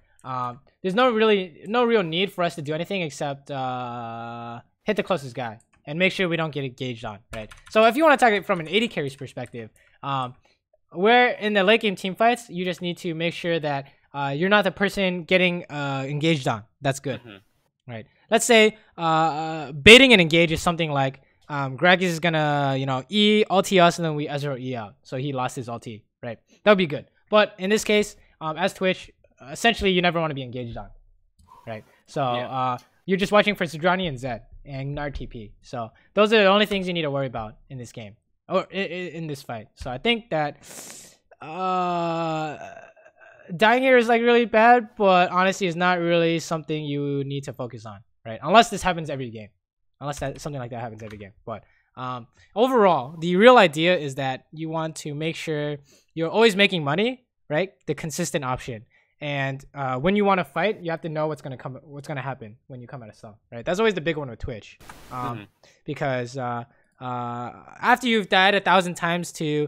There's no real need for us to do anything except hit the closest guy and make sure we don't get engaged on, right? So if you want to talk it from an 80 carries perspective, where in the late game team fights, you just need to make sure that you're not the person getting engaged on. That's good, right? Let's say baiting and engage is something like Greg is gonna, ulti us and then we Ezreal E out, so he lost his ulti, right? That would be good. But in this case, as Twitch, essentially you never want to be engaged on, right? So you're just watching for Sejuani and Zed and Nar TP. So those are the only things you need to worry about in this game or in this fight. So I think that dying here is like really bad, but honestly it's not really something you need to focus on, right? Unless this happens every game, unless something like that happens every game. But Overall, the real idea is that you want to make sure you're always making money, right? The consistent option. And when you want to fight, you have to know what's gonna happen when you come out of stealth, right? That's always the big one with Twitch, because after you've died 1,000 times to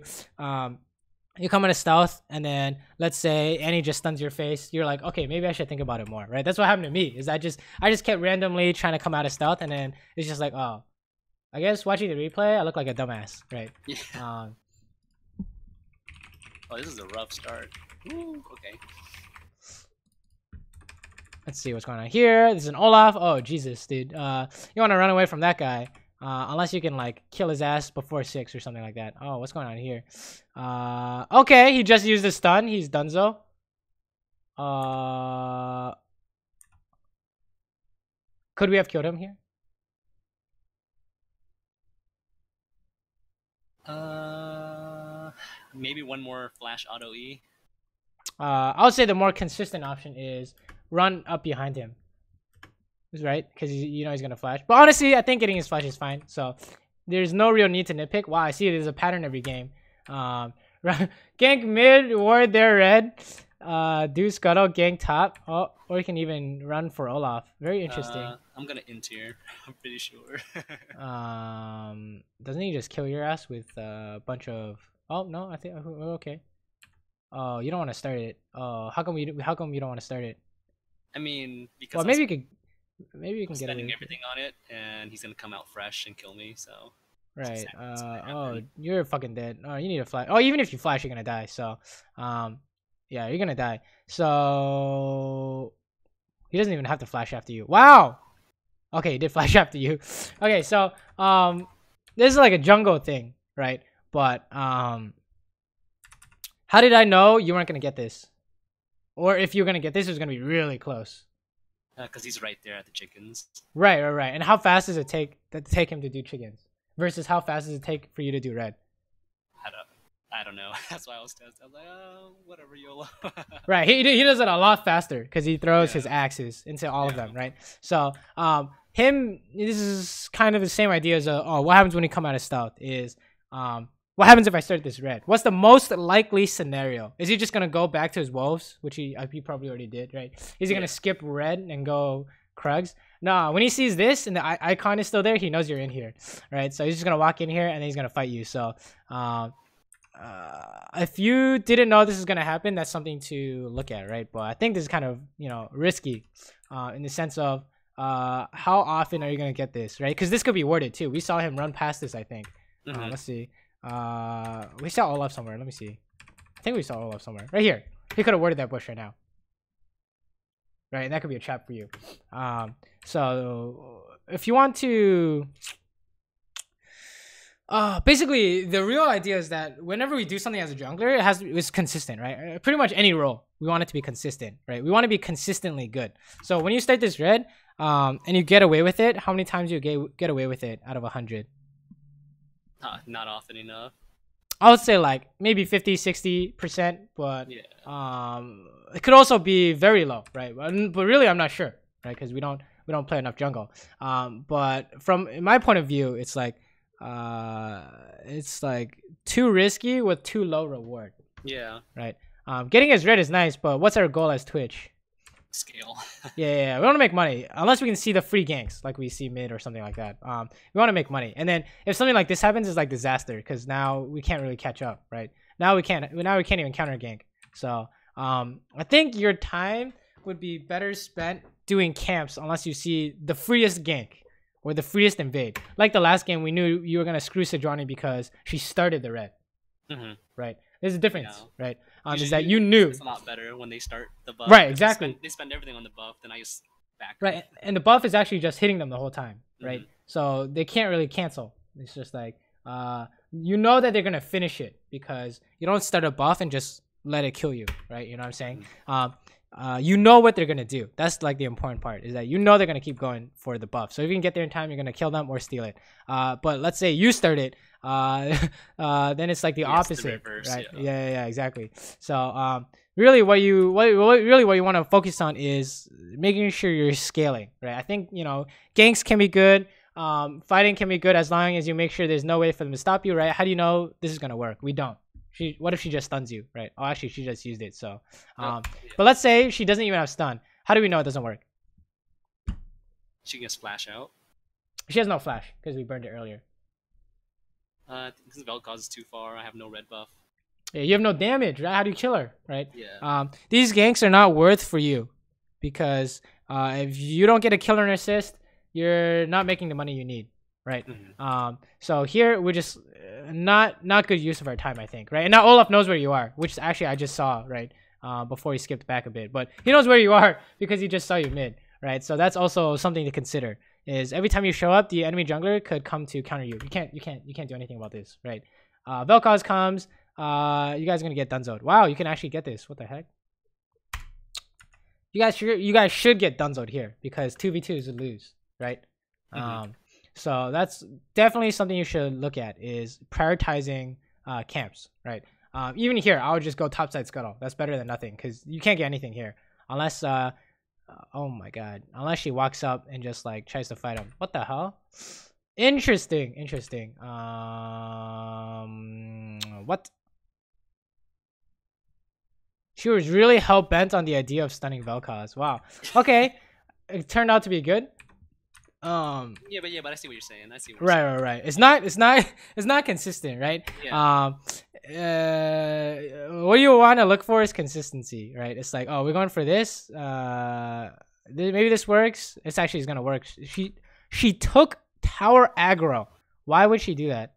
you come out of stealth, and then let's say Annie just stuns your face, you're like, okay, maybe I should think about it more, right? That's what happened to me. Is I just kept randomly trying to come out of stealth, and then it's just like, oh, I guess watching the replay, I look like a dumbass, right? Yeah. Oh, this is a rough start. Ooh, okay. Let's see what's going on here. This is an Olaf. Oh, Jesus, dude. You want to run away from that guy. Unless you can, like, kill his ass before 6 or something like that. Oh, what's going on here? Okay, he just used a stun. He's donezo. Could we have killed him here? Maybe one more flash auto E. I would say the more consistent option is run up behind him. Right? Because you know he's gonna flash. But honestly, I think getting his flash is fine. So there's no real need to nitpick. Wow, I see there's a pattern every game. Gank mid, ward there red. Do scuttle, gank top. Oh, or you can even run for Olaf. Very interesting. I'm gonna int here. I'm pretty sure. Doesn't he just kill your ass with a bunch of? Oh no, I think okay. Oh, you don't want to start it. Oh, how come you don't want to start it? I mean, because well, maybe you can get spending everything on it, and he's gonna come out fresh and kill me. So right. Oh, you're fucking dead. Oh, you need to flash. Oh, even if you flash, you're gonna die. So, yeah, you're gonna die. So he doesn't even have to flash after you. Wow. Okay, he did flash after you. Okay, so this is like a jungle thing, right? But how did I know you weren't gonna get this? Or if you're gonna get this, it was gonna be really close. Because he's right there at the chickens. Right. And how fast does it take him to do chickens versus how fast does it take for you to do red? I don't know. That's why I was testing. I was like, oh, whatever, YOLO. Right. He does it a lot faster because he throws his axes into all of them. Right. So this is kind of the same idea as what happens when you come out of stealth is what happens if I start this red? What's the most likely scenario? Is he just gonna go back to his wolves, which he probably already did, right? Is he gonna skip red and go Krugs? No, when he sees this and the icon is still there, he knows you're in here, right? So he's just gonna walk in here and then he's gonna fight you. So if you didn't know this is gonna happen, that's something to look at, right? But I think this is kind of risky in the sense of how often are you gonna get this, right? Because this could be warded too. We saw him run past this, I think. Let's see. We saw Olaf somewhere. Let me see. I think we saw Olaf somewhere. Right here. He could have warded that bush right now. Right, and that could be a trap for you. So if you want to basically the real idea is that whenever we do something as a jungler, it's consistent, right? Pretty much any role, we want it to be consistent, right? We want to be consistently good. So when you start this red, and you get away with it, how many times do you get away with it out of 100? Not often enough. I would say like maybe 50-60%, but it could also be very low, right? But really, I'm not sure, right? Because we don't play enough jungle. But from my point of view, it's like too risky with too low reward. Yeah. Right. Getting as red is nice, but what's our goal as Twitch? Scale. yeah, we want to make money unless we can see the free ganks like we see mid or something like that. We want to make money, and then if something like this happens, it's like disaster because now we can't really catch up, right? Now we can't even counter gank. So I think your time would be better spent doing camps unless you see the freest gank or the freest invade. Like the last game, we knew you were gonna screw Sejuani because she started the red. Right. There's a difference, right? Is that you knew it's a lot better when they start the buff. Right, exactly. They spend everything on the buff, then I just back. Right, and the buff is actually just hitting them the whole time, right? So they can't really cancel. It's just like you know that they're gonna finish it because you don't start a buff and just let it kill you, right? You know what I'm saying? You know what they're gonna do. That's like the important part is that you know they're gonna keep going for the buff. So if you can get there in time, you're gonna kill them or steal it. But let's say you start it, then it's like the opposite, the reverse, right? Yeah, exactly. So really, what you want to focus on is making sure you're scaling, right? I think ganks can be good. fighting can be good as long as you make sure there's no way for them to stop you, right? How do you know this is gonna work? We don't. What if she just stuns you, right? Oh, actually, she just used it. So, but let's say she doesn't even have stun. How do we know it doesn't work? She can just flash out. She has no flash because we burned it earlier. Because Vel'Koz is too far. I have no red buff. Yeah, you have no damage, right? How do you kill her, right? Yeah. These ganks are not worth for you because if you don't get a kill or an assist, you're not making the money you need, right? So here we're just not good use of our time, I think, right? And now Olaf knows where you are, which actually I just saw, right? Before he skipped back a bit, but he knows where you are because he just saw you mid, right? So that's also something to consider. Is every time you show up, the enemy jungler could come to counter you. You can't do anything about this, right? Vel'Koz comes. You guys are gonna get dunzoed. Wow, you can actually get this. What the heck? You guys should get dunzoed here because 2v2s would lose, right? So that's definitely something you should look at is prioritizing camps, right? Even here, I would just go topside scuttle. That's better than nothing because you can't get anything here unless oh my god, unless she walks up and just like tries to fight him. What the hell? Interesting. What? She was really hell-bent on the idea of stunning Vel'Koz. Wow. Okay. It turned out to be good. Yeah, but I see what you're saying. Right. It's not consistent, right? Yeah. What you want to look for is consistency, right? It's like, oh, we're going for this. Maybe this works. It's actually gonna work. She took tower aggro. Why would she do that?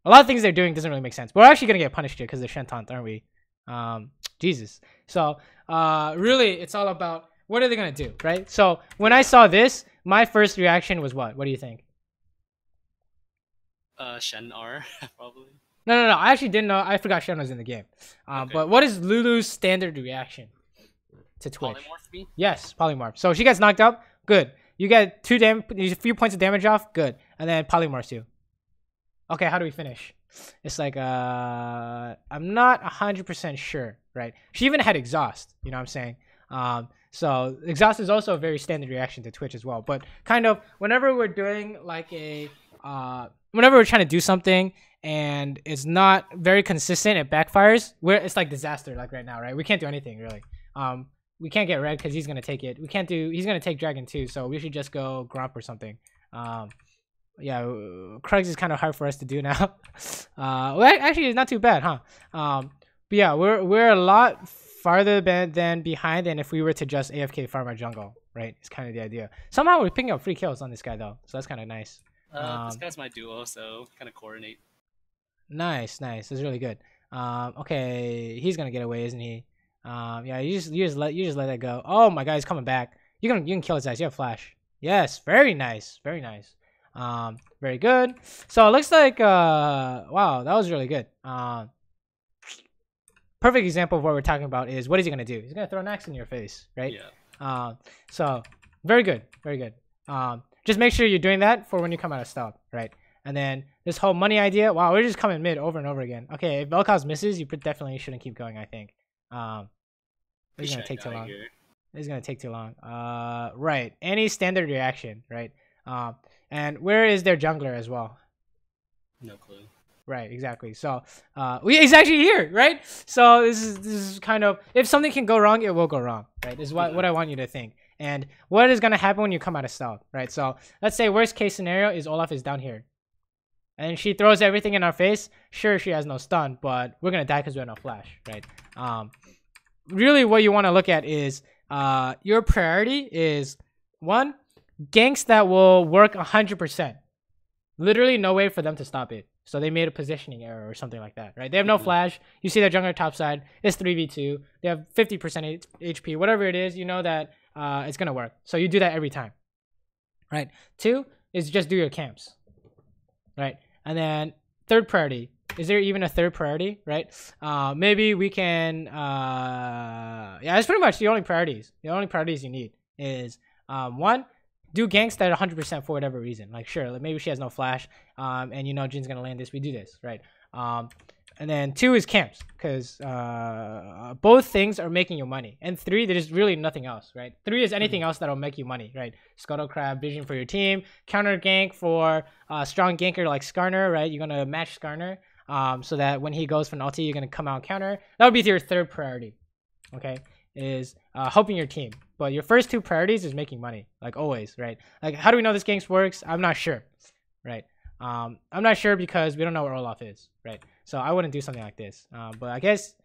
A lot of things they're doing doesn't really make sense. But we're actually gonna get punished here because they're Shentant, aren't we? Jesus. So really, it's all about what are they gonna do, right? So when I saw this, my first reaction was what? What do you think? Shen R probably. No. I actually didn't know. I forgot Shen was in the game. Okay. But what is Lulu's standard reaction to Twitch? Polymorph me? Yes, polymorph. So she gets knocked up. Good. You get a few points of damage off. Good. And then polymorphs you. Okay, how do we finish? It's like I'm not 100% sure, right? She even had exhaust. You know what I'm saying? So exhaust is also a very standard reaction to Twitch as well. But kind of whenever we're doing like whenever we're trying to do something and it's not very consistent, it backfires. It's like disaster, like right now, right? We can't do anything really. We can't get red because he's gonna take it. He's gonna take dragon too, so we should just go grump or something. Yeah, Krugs is kind of hard for us to do now. Well, actually, it's not too bad, huh? But yeah, we're a lot farther than behind than if we were to just AFK farm our jungle, right? It's kind of the idea. Somehow we're picking up free kills on this guy though, so that's kind of nice. This guy's my duo, so kind of coordinate. Nice. It's really good. Okay, he's gonna get away, isn't he? Yeah, you just let that go. Oh my god, he's coming back. You can kill his ass. You have flash. Yes, very nice. Very good. So it looks like wow, that was really good. Perfect example of what we're talking about is what is he gonna do? He's gonna throw an axe in your face, right? Yeah. So very good. Just make sure you're doing that for when you come out of stop, right? And then this whole money idea. Wow, we're just coming mid over and over again. Okay, if Vel'Koz misses, you definitely shouldn't keep going, I think. It's gonna take too long. It's gonna take too long. Right. Any standard reaction, right? And where is their jungler as well? No clue. Right, exactly. So he's actually here, right? So this is kind of, if something can go wrong, it will go wrong, right? This is what I want you to think. And what is gonna happen when you come out of stealth, right? So let's say worst case scenario is Olaf is down here. And she throws everything in our face. Sure, she has no stun, but we're gonna die because we have no flash, right? Really what you want to look at is your priority is one, ganks that will work 100%. Literally no way for them to stop it. So they made a positioning error or something like that, right? They have no flash. You see their jungler top side. It's 3v2. They have 50% HP. Whatever it is, you know that it's going to work. So you do that every time, right? Two is just do your camps, right? And then third priority. Is there even a third priority, right? Maybe we can... yeah, that's pretty much the only priorities. The only priorities you need is one, do ganks that are 100% for whatever reason. Like, sure, like maybe she has no flash, and you know Jin's gonna land this. We do this, right? And then 2 is camps, because both things are making you money. And 3, there's really nothing else, right? 3 is anything else that'll make you money, right? Scuttle Crab, vision for your team, counter gank for strong ganker like Skarner, right? You're gonna match Skarner, so that when he goes for an ulti, you're gonna come out counter. That would be your third priority, okay? Is helping your team. But your first 2 priorities is making money, like always, right? Like, how do we know this gank works? I'm not sure, right? I'm not sure because we don't know where Olaf is, right? So I wouldn't do something like this. But I guess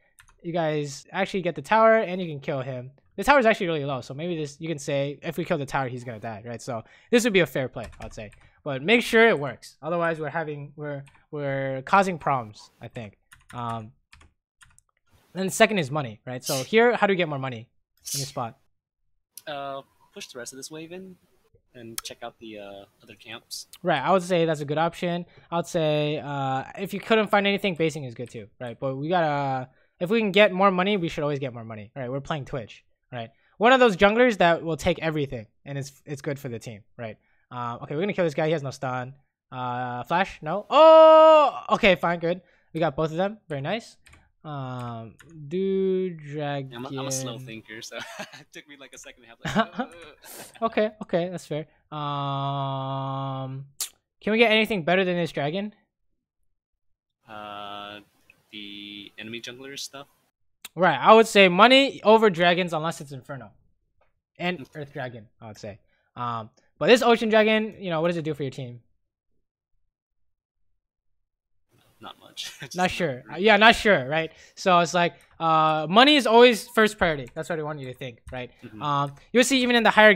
you guys actually get the tower and you can kill him. The tower is actually really low, so maybe this you can say if we kill the tower, he's gonna die, right? So this would be a fair play, I'd say. But make sure it works. Otherwise, we're causing problems, I think. Then second is money, right? So here, how do we get more money in this spot? Push the rest of this wave in and check out the other camps. Right, I would say that's a good option. I would say if you couldn't find anything, basing is good too, right? But we gotta, if we can get more money, we should always get more money, right? We're playing Twitch, right? One of those junglers that will take everything, and it's good for the team, right? Okay, we're gonna kill this guy. He has no stun. Flash? No. Oh, okay, fine, good. We got both of them. Very nice. Dragon. I'm a slow thinker, so it took me like a second to have like. Okay, that's fair. Can we get anything better than this dragon? The enemy jungler stuff. Right, I would say money over dragons unless it's Inferno and Earth Dragon. I would say. But this Ocean Dragon, you know, what does it do for your team? Not much. Not sure. Yeah, not sure, right? So it's like money is always first priority. That's what I want you to think, right? You'll see even in the higher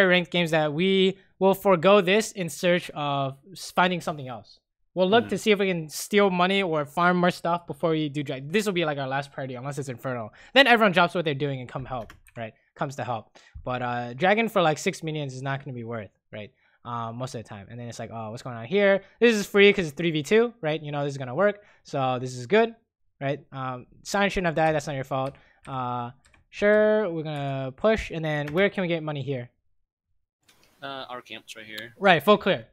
ranked games that we will forego this in search of finding something else. We'll look to see if we can steal money or farm more stuff before we do dragon. This will be like our last priority unless it's Inferno. Then everyone drops what they're doing and comes to help. But dragon for like 6 minions is not going to be worth, right? Most of the time. And then it's like, oh, what's going on here? This is free because it's 3v2, right? You know this is gonna work, so this is good, right? Sign shouldn't have died. That's not your fault. Sure, we're gonna push, and then where can we get money here? Our camp's right here. Right, full clear.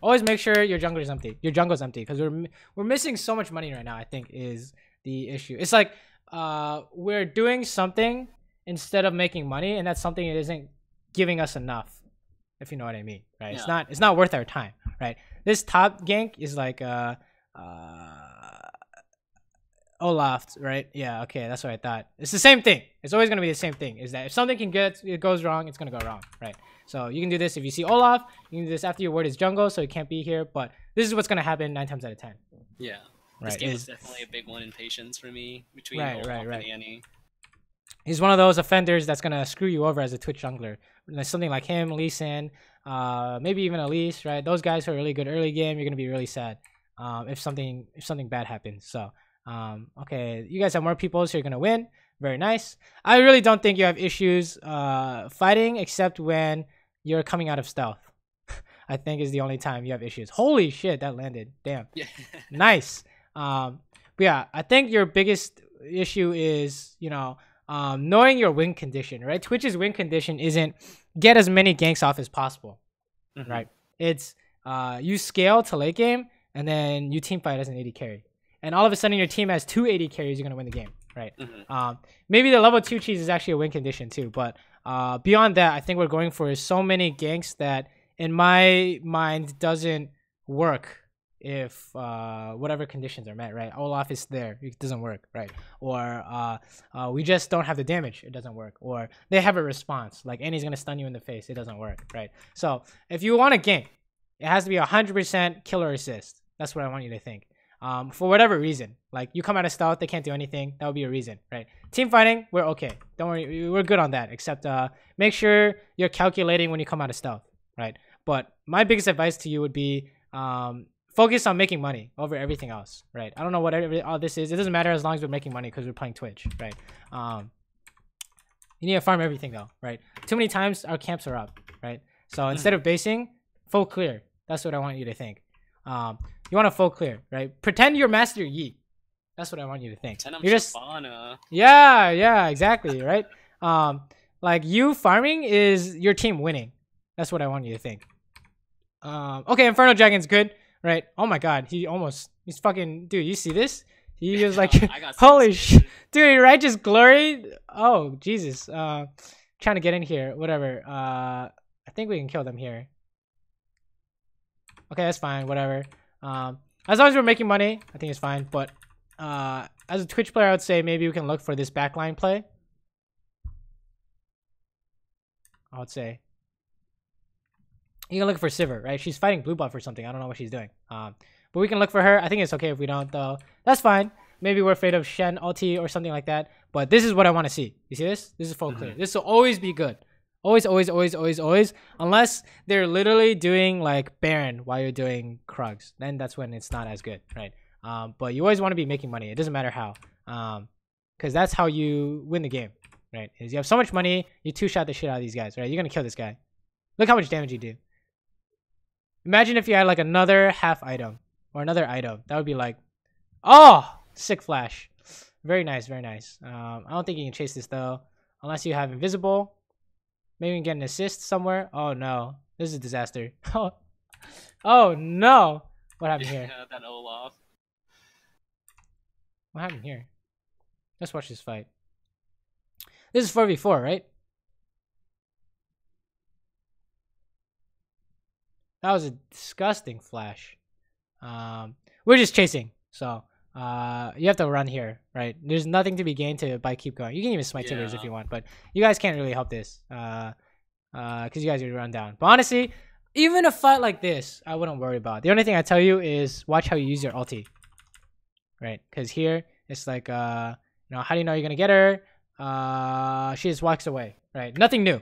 Always make sure your jungle is empty. Your jungle's empty because we're missing so much money right now. I think is the issue. It's like we're doing something instead of making money, and that's something that isn't giving us enough. If you know what I mean, right? Yeah. It's not worth our time, right? This top gank is like Olaf, right? Yeah, okay, that's what I thought. It's the same thing. It's always gonna be the same thing. Is that if something it goes wrong, it's gonna go wrong, right? So you can do this if you see Olaf. You can do this after your word is jungle, so it can't be here. But this is what's gonna happen 9 times out of 10. Yeah, right. This game is definitely a big one in patience for me between Olaf and Annie. He's one of those offenders that's gonna screw you over as a Twitch jungler. Something like him, Lee Sin, maybe even Elise, right? Those guys who are really good early game, you're gonna be really sad if something bad happens. So okay, you guys have more people, so you're gonna win. Very nice. I really don't think you have issues fighting except when you're coming out of stealth. I think is the only time you have issues. Holy shit, that landed. Damn. Yeah. Nice. But yeah, I think your biggest issue is, you know, knowing your win condition, right? Twitch's win condition isn't get as many ganks off as possible, right? It's you scale to late game and then you team fight as an 80 carry. And all of a sudden your team has 2 80 carries, you're going to win the game, right? Maybe the level 2 cheese is actually a win condition too. But beyond that, I think we're going for so many ganks that in my mind doesn't work if whatever conditions are met, right? Olaf is there, it doesn't work, right? Or we just don't have the damage, it doesn't work. Or they have a response, like Annie's gonna stun you in the face, it doesn't work, right? So if you want a gank, it has to be 100% killer assist. That's what I want you to think. For whatever reason, like you come out of stealth, they can't do anything, that would be a reason, right? Team fighting, we're okay, don't worry, we're good on that, except make sure you're calculating when you come out of stealth, right? But my biggest advice to you would be focus on making money over everything else, right? I don't know what all this is. It doesn't matter as long as we're making money because we're playing Twitch, right? You need to farm everything though, right? Too many times our camps are up, right? So instead of basing, full clear. That's what I want you to think. You want to full clear, right? Pretend you're Master Yi. That's what I want you to think. You're just yeah, exactly, right? Like you farming is your team winning. That's what I want you to think. Okay, Inferno Dragon's good. right? Oh my god, he's fucking, dude, you see this? He was like, I got holy shit, dude, righteous glory. Oh Jesus, trying to get in here, whatever. I think we can kill them here. Okay, that's fine, whatever. As long as we're making money, I think it's fine. But as a Twitch player, I would say maybe we can look for this backline play. I would say you can look for Saber, right? She's fighting blue buff or something. I don't know what she's doing. But we can look for her. I think it's okay if we don't, though. That's fine. Maybe we're afraid of Shen ulti or something like that. But this is what I want to see. You see this? This is full clear. This will always be good. Always, always, always, always, always. Unless they're literally doing like Baron while you're doing Krugs. Then that's when it's not as good, right? But you always want to be making money. It doesn't matter how. Because that's how you win the game, right? Is you have so much money, you two-shot the shit out of these guys, right? You're going to kill this guy. Look how much damage you do. Imagine if you had like another half item or another item. That would be like, oh, sick flash. Very nice, very nice. I don't think you can chase this though. Unless you have invisible. Maybe we can get an assist somewhere. Oh no, this is a disaster. Oh no, what happened here? Yeah, that Olaf. What happened here? Let's watch this fight. This is 4v4, right? That was a disgusting flash. We're just chasing, so you have to run here, right? There's nothing to be gained by keep going. You can even smite Tibers if you want, but you guys can't really help this because you guys are run down. But honestly, even a fight like this, I wouldn't worry about. The only thing I tell you is watch how you use your ulti, right? Because here it's like, you know, how do you know you're gonna get her? She just walks away, right? Nothing new.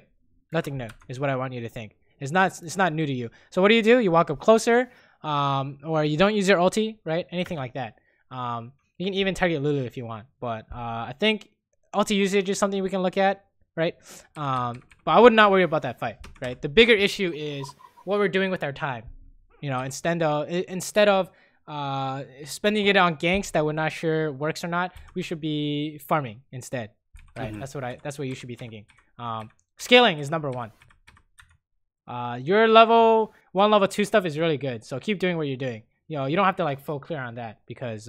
Nothing new is what I want you to think. It's not new to you. So what do? You walk up closer, or you don't use your ulti, right? Anything like that. You can even target Lulu if you want, but I think ulti usage is something we can look at, right? But I would not worry about that fight, right? The bigger issue is what we're doing with our time. You know, instead of spending it on ganks that we're not sure works or not, we should be farming instead, right? That's what you should be thinking. Scaling is number one. Your level 1, level 2 stuff is really good, so keep doing what you're doing. You know, you don't have to like full clear on that because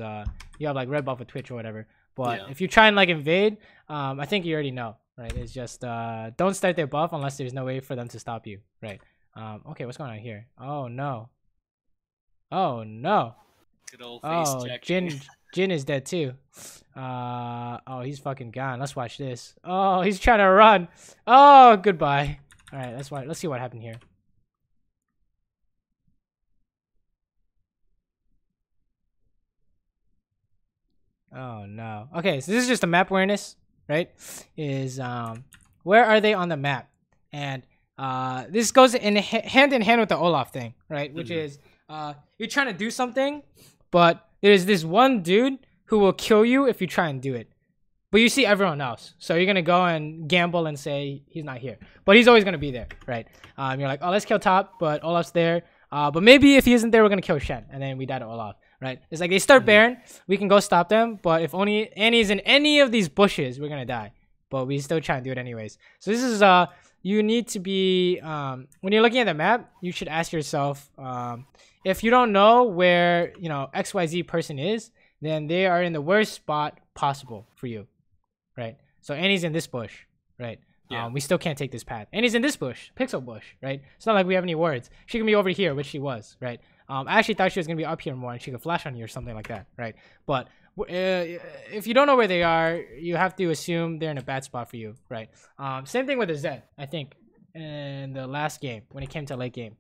you have like red buff with Twitch or whatever. But if you try and like invade, I think you already know, right? It's just don't start their buff unless there's no way for them to stop you, right? Okay, what's going on here? Oh no. Oh no. Good old face check. Jin is dead too. Oh, he's fucking gone. Let's watch this. Oh, he's trying to run. Oh, goodbye. All right, let's see what happened here. Oh no. Okay, so this is just a map awareness, right? Is where are they on the map? And this goes hand in hand with the Olaf thing, right? Which is you're trying to do something, but there's this one dude who will kill you if you try and do it. But you see everyone else, so you're gonna go and gamble and say he's not here, but he's always gonna be there, right? You're like, oh, let's kill top, but Olaf's there. But maybe if he isn't there, we're gonna kill Shen, and then we die to Olaf, right? It's like they start Baron, we can go stop them, but if only Annie's in any of these bushes, we're gonna die. But we still try and do it anyways. So this is you need to be when you're looking at the map, you should ask yourself if you don't know where XYZ person is, then they are in the worst spot possible for you. Right, so Annie's in this bush, right? We still can't take this path. Annie's in this bush, pixel bush, right? It's not like we have any words. She can be over here, which she was, right? I actually thought she was gonna be up here more, and she could flash on you or something like that, right? But if you don't know where they are, you have to assume they're in a bad spot for you, right? Same thing with the Zed, I think, in the last game when it came to late game.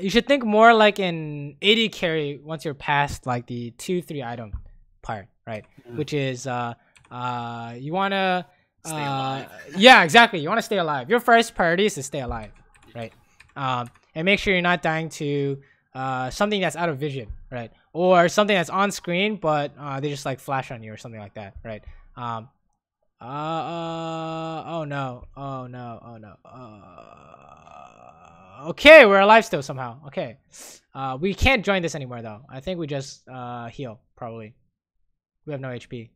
You should think more like an AD carry once you're past like the 2-3 item part, right? Which is you want to stay alive. Yeah, exactly, you want to stay alive. Your first priority is to stay alive, right? And make sure you're not dying to something that's out of vision, right? Or something that's on screen but they just like flash on you or something like that, right? Oh no, oh no, oh no. Okay, we're alive still somehow. Okay, we can't join this anymore though. I think we just heal probably. We have no HP.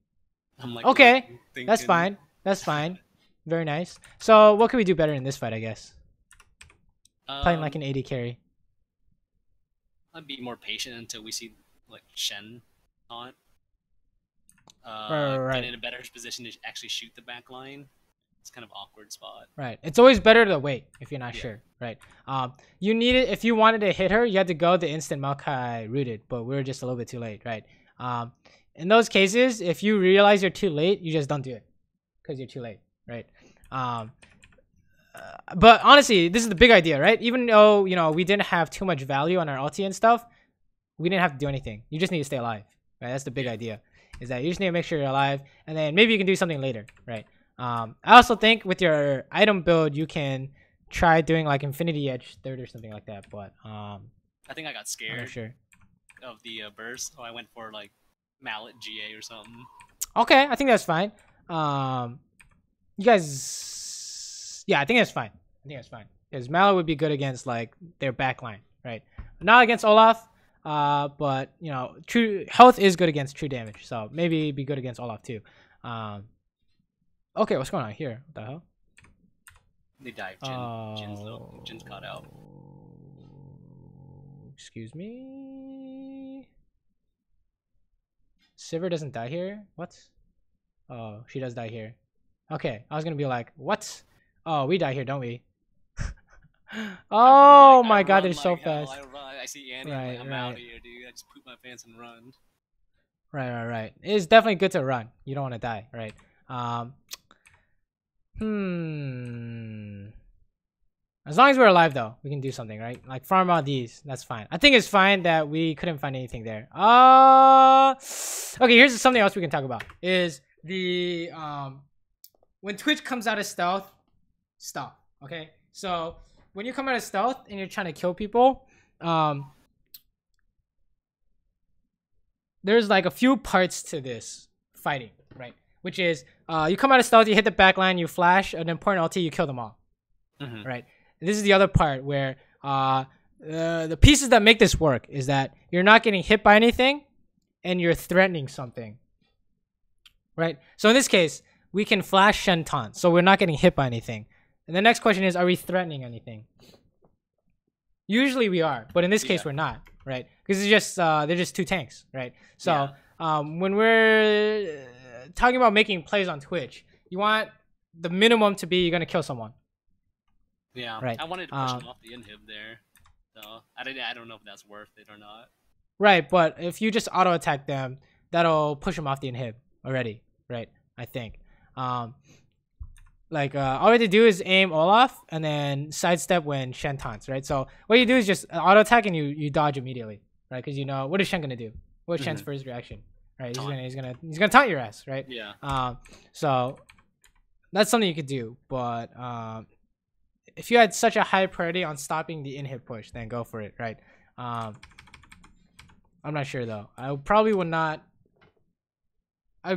Like, okay, that's fine. That's fine. Very nice. So what can we do better in this fight, I guess? Playing like an AD carry. I'd be more patient until we see like Shen taunt. Right. Get in a better position to actually shoot the back line. It's kind of awkward spot. Right. It's always better to wait if you're not sure. Right. You need it if you wanted to hit her. You had to go the instant Maokai rooted, but we were just a little bit too late. Right. In those cases, if you realize you're too late, you just don't do it because you're too late. Right. But honestly, this is the big idea, right? Even though we didn't have too much value on our ulti and stuff, we didn't have to do anything. You just need to stay alive. Right. That's the big idea. Is that you just need to make sure you're alive, and then maybe you can do something later. Right. I also think with your item build, you can try doing like Infinity Edge third or something like that. But I think I got scared. I'm not sure of the burst, so I went for like Mallet GA or something. Okay, I think that's fine. You guys, yeah, I think that's fine. Because Mallet would be good against like their backline, right? Not against Olaf, but true health is good against true damage, so maybe be good against Olaf too. Okay, what's going on here? What the hell? They dive. Jin's low. Jin's caught out. Excuse me. Saber doesn't die here? What? Oh, she does die here. Okay, I was gonna be like, what? Oh, we die here, don't we? Oh my god, they're so fast. I see Annie, I'm out of here, dude. I just poop my pants and run. Right. It's definitely good to run. You don't want to die, right? As long as we're alive though, we can do something, right? Like farm out these, that's fine. I think it's fine that we couldn't find anything there. Okay, here's something else we can talk about. Is the when Twitch comes out of stealth, stop. Okay, so when you come out of stealth and you're trying to kill people, there's like a few parts to this fighting, right? Which is you come out of stealth, you hit the back line, you flash, an important ulti, you kill them all. Right? And this is the other part where the pieces that make this work is that you're not getting hit by anything and you're threatening something. Right? So in this case, we can flash Shen taunt, so we're not getting hit by anything. And the next question is, are we threatening anything? Usually we are, but in this case we're not, right? Because it's just they're just two tanks, right? So when we're talking about making plays on Twitch, you want the minimum to be you're gonna kill someone. Yeah, right. I wanted to push him off the inhib there, so I don't know if that's worth it or not. Right, but if you just auto attack them, that'll push them off the inhib already, right? I think. All we have to do is aim Olaf and then sidestep when Shen taunts, right? So what you do is just auto attack and you dodge immediately, right? Because what is Shen gonna do? What's Shen's first reaction? Right, he's gonna taunt your ass, right? Yeah. So that's something you could do, but if you had such a high priority on stopping the inhib push, then go for it, right? I'm not sure though. I probably would not.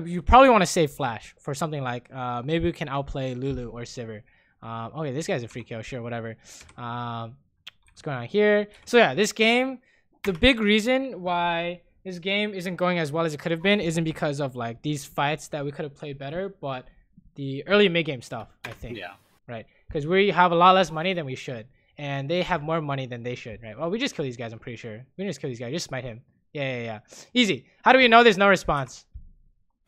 You probably want to save Flash for something like maybe we can outplay Lulu or Saber. Okay, this guy's a free kill, sure, whatever. What's going on here? So yeah, this game, the big reason why this game isn't going as well as it could have been isn't because of like these fights that we could have played better, but the early mid game stuff, I think. Yeah. Right, because we have a lot less money than we should, and they have more money than they should, right? Well, we just kill these guys. I'm pretty sure we just kill these guys. Just smite him. Yeah. Easy. How do we know there's no response?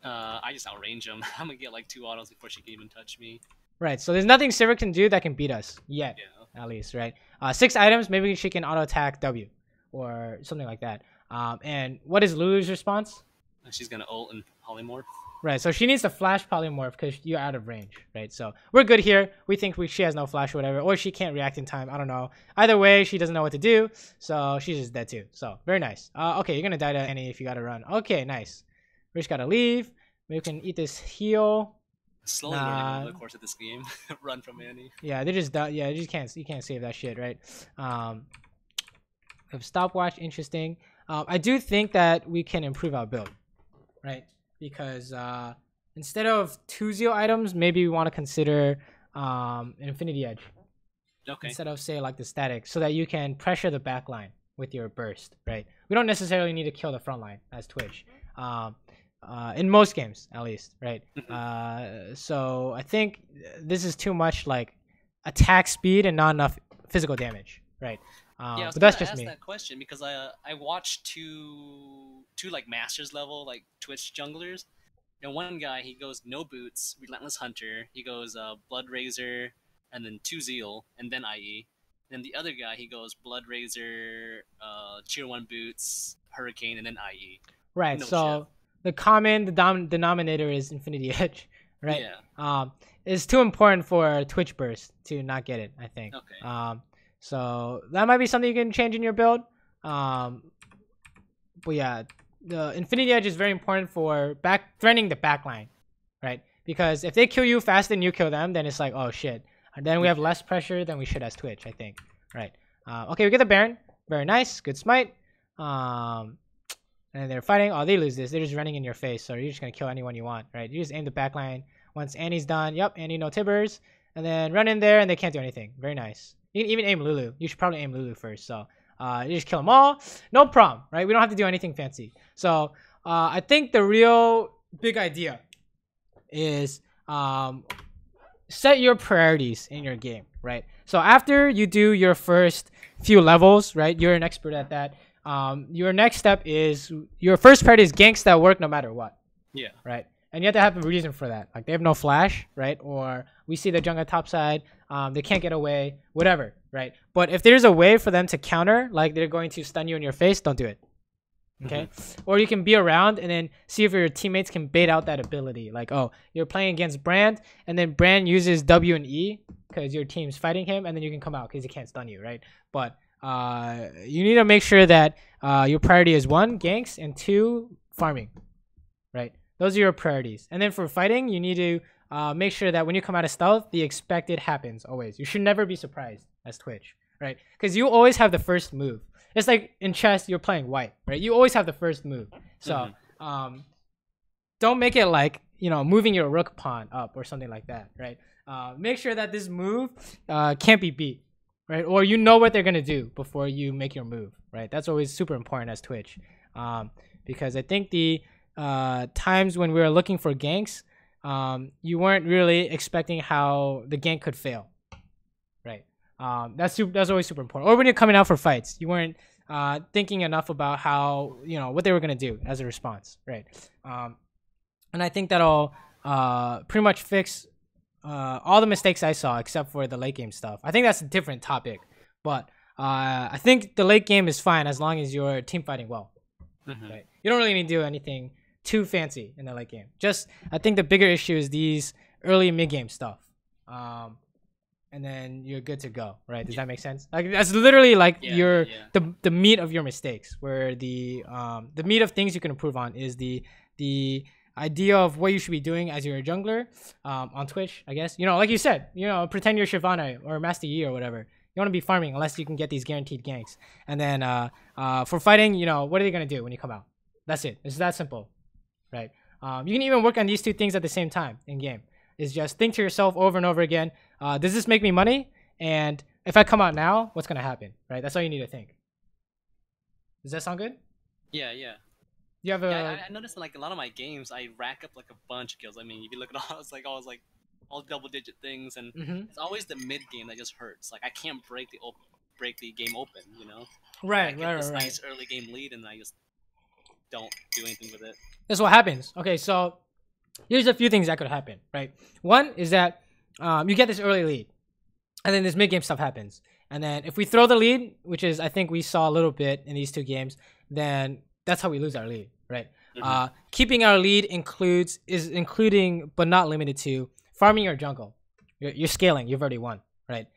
I just outrange him. I'm gonna get like 2 autos before she can even touch me. Right, so there's nothing Saber can do that can beat us yet, at least, right? 6 items, maybe she can auto attack W or something like that. And what is Lulu's response? She's gonna ult and polymorph. Right, so she needs to flash polymorph because you're out of range, right? So we're good here. We think she has no flash or whatever, or she can't react in time. I don't know. Either way, she doesn't know what to do, so she's just dead too. So very nice. Okay, you're gonna die to Annie if you gotta run. Okay, nice. We just gotta leave. Maybe we can eat this heal. Slowly learning over the course of this game. Run from Annie. Yeah, they just die. Yeah, you can't save that shit, right? We have stopwatch, interesting. I do think that we can improve our build, right? Because instead of 2-0 items, maybe we want to consider an Infinity Edge. Okay. Instead of say like the static, so that you can pressure the back line with your burst, right? We don't necessarily need to kill the front line as Twitch. In most games, at least, right? So I think this is too much like attack speed and not enough physical damage, right? Yeah, I was But that's gonna just ask me. that question because I watched two like masters level like Twitch junglers, and one guy he goes no boots, relentless hunter. He goes blood razor, and then two zeal, and then IE. Then the other guy he goes blood razor, tier one boots, hurricane, and then IE. Right. No chip. So the common denominator is Infinity Edge, right? Yeah. It's too important for Twitch burst to not get it, I think. Okay. So that might be something you can change in your build. But yeah, the Infinity Edge is very important for threatening the backline, right? Because if they kill you faster than you kill them, then it's like, oh shit. And then we have less pressure than we should as Twitch, I think. Right. Okay, we get the Baron. Very nice. Good smite. And they're fighting. Oh, they lose this. They're just running in your face. So you're just going to kill anyone you want, right? You just aim the backline. Once Annie's done, yep, Annie no tibbers. And then run in there and they can't do anything. Very nice. You can even aim Lulu. You should probably aim Lulu first. So you just kill them all. No problem, right? We don't have to do anything fancy. So I think the real big idea is set your priorities in your game, right? So after you do your first few levels, right? You're an expert at that. Your next step is your first priority is ganks that work no matter what. Yeah. Right. And you have to have a reason for that. Like they have no flash, right? Or we see the jungle top side, they can't get away, whatever, right? But if there's a way for them to counter, like they're going to stun you in your face, don't do it. Okay. Or you can be around and then see if your teammates can bait out that ability. Like, oh, you're playing against Brand, and then Brand uses W and E because your team's fighting him, and then you can come out because he can't stun you, right? But you need to make sure that your priority is 1, ganks, and 2, farming, right? Those are your priorities. And then for fighting, you need to make sure that when you come out of stealth, the expected happens always. You should never be surprised as Twitch, right? Because you always have the first move. It's like in chess, you're playing white, right? You always have the first move. So don't make it like, you know, moving your rook pawn up or something like that, right? Make sure that this move can't be beat, right? Or you know what they're going to do before you make your move, right? That's always super important as Twitch. Because I think the times when we were looking for ganks, you weren't really expecting how the gank could fail, right? That's always super important. Or when you're coming out for fights, you weren't thinking enough about how, you know, what they were going to do as a response, right? And I think that'll pretty much fix all the mistakes I saw except for the late game stuff. I think that's a different topic, but I think the late game is fine as long as you're team fighting well. Right? You don't really need to do anything too fancy in the late game. Just, I think the bigger issue is these early mid game stuff. And then you're good to go, right? Does that make sense? Like that's literally like the meat of your mistakes, where the meat of things you can improve on is the idea of what you should be doing as you're a jungler on Twitch, I guess. You know, like you said, you know, pretend you're Shyvana or Master Yi or whatever. You want to be farming unless you can get these guaranteed ganks. And then for fighting, you know, what are they going to do when you come out? That's it. It's that simple, right? You can even work on these two things at the same time in game. Is just think to yourself over and over again, does this make me money? And if I come out now, what's going to happen, right? That's all you need to think. Does that sound good? Yeah, yeah. You have a... Yeah, I noticed in like a lot of my games, I rack up like a bunch of kills. I mean, if you look at all, it's like always like all double-digit things, and it's always the mid game that just hurts. Like I can't break the game open, you know? Right, I get this nice early game lead, and I just don't do anything with it. That's what happens. Okay, so here's a few things that could happen, right? One is that you get this early lead, and then this mid game stuff happens. And then if we throw the lead, which is I think we saw a little bit in these two games, then that's how we lose our lead, right? Keeping our lead including but not limited to farming your jungle. You're scaling. You've already won, right?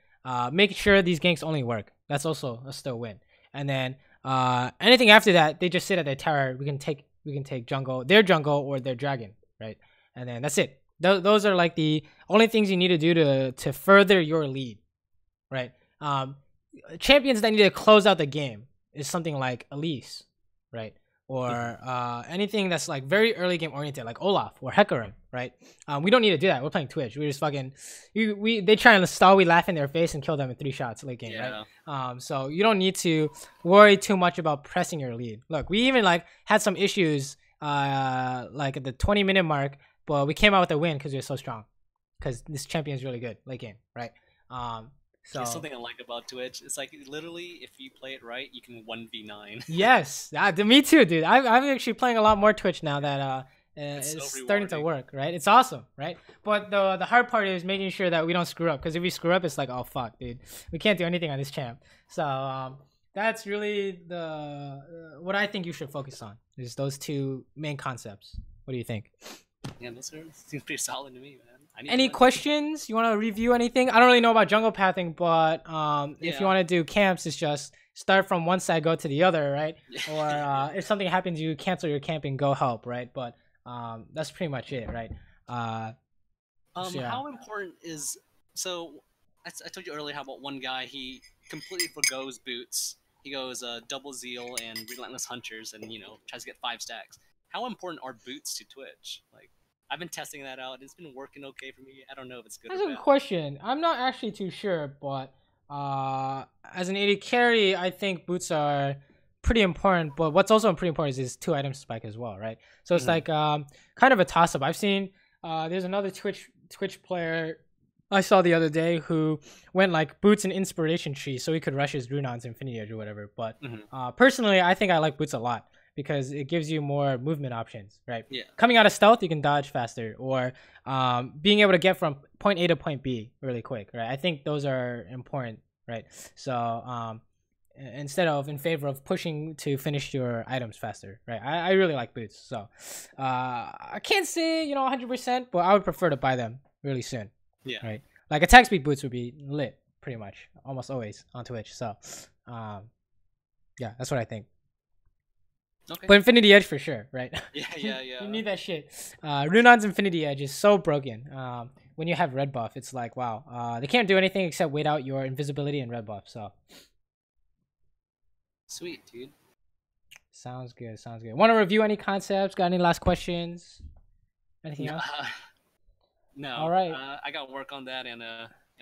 Make sure these ganks only work. That's also a still win. And then anything after that, they just sit at their tower. We can take jungle, their jungle or their dragon, right? And then that's it. Those are like the only things you need to do to further your lead, right? Champions that need to close out the game is something like Elise, right? Or anything that's like very early game oriented, like Olaf or Hecarim, right? We don't need to do that. We're playing Twitch. We're just fucking... They try and stall, we laugh in their face and kill them in 3 shots late game, right? So you don't need to worry too much about pressing your lead. Look, we even like had some issues like at the 20-minute mark, but we came out with a win because we were so strong. Because this champion is really good late game, right? So it's something I like about Twitch. It's like literally, if you play it right, you can 1v9. yes, me too, dude. I'm actually playing a lot more Twitch now that It's it's so starting to rewarding. work, right? It's awesome, right? But the hard part is making sure that we don't screw up, because if we screw up, it's like, oh fuck, dude, we can't do anything on this champ. So that's really the what I think you should focus on is those two main concepts. What do you think? Yeah, those seems pretty solid to me, man. I need Any to learn. questions? You want to review anything? I don't really know about jungle pathing, but if you Yeah. want to do camps, it's just start from one side, go to the other, right? Or if something happens, you cancel your camp and go help, right? But that's pretty much it, right? So yeah. How important is so? I told you earlier how about one guy he completely forgoes boots. He goes double zeal and relentless hunters, and tries to get 5 stacks. How important are boots to Twitch? Like, I've been testing that out. It's been working okay for me. I don't know if it's good That's or a bad. good question. I'm not actually too sure, but as an AD carry, I think boots are pretty important. But what's also pretty important is 2 item spike as well, right? So it's like kind of a toss up. I've seen there's another Twitch player I saw the other day who went like boots and inspiration tree so he could rush his Runon's Infinity Edge or whatever. But personally, I think I like boots a lot because it gives you more movement options, right? Yeah. Coming out of stealth, you can dodge faster, or being able to get from point A to point B really quick, right? I think those are important, right? So instead of in favor of pushing to finish your items faster, right? I really like boots, so I can't say 100%, but I would prefer to buy them really soon. Yeah. Right. Like attack speed boots would be lit pretty much almost always on Twitch. So, yeah, that's what I think. Okay. But Infinity Edge for sure, right? Yeah. You need that shit. Runon's Infinity Edge is so broken. When you have red buff, it's like wow. They can't do anything except wait out your invisibility and red buff. So. Sweet, dude. Sounds good. Sounds good. Want to review any concepts? Got any last questions? Anything else? No. All right. I got to work on that and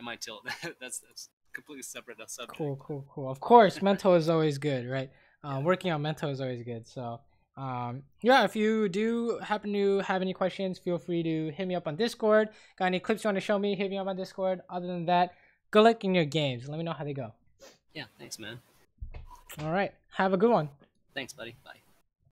my tilt. that's completely separate subject. Cool. Of course, mental is always good, right? Working on mental is always good. So, yeah, if you do happen to have any questions, feel free to hit me up on Discord. Got any clips you want to show me? Hit me up on Discord. Other than that, good luck in your games. Let me know how they go. Yeah, thanks, man. All right. Have a good one. Thanks, buddy. Bye.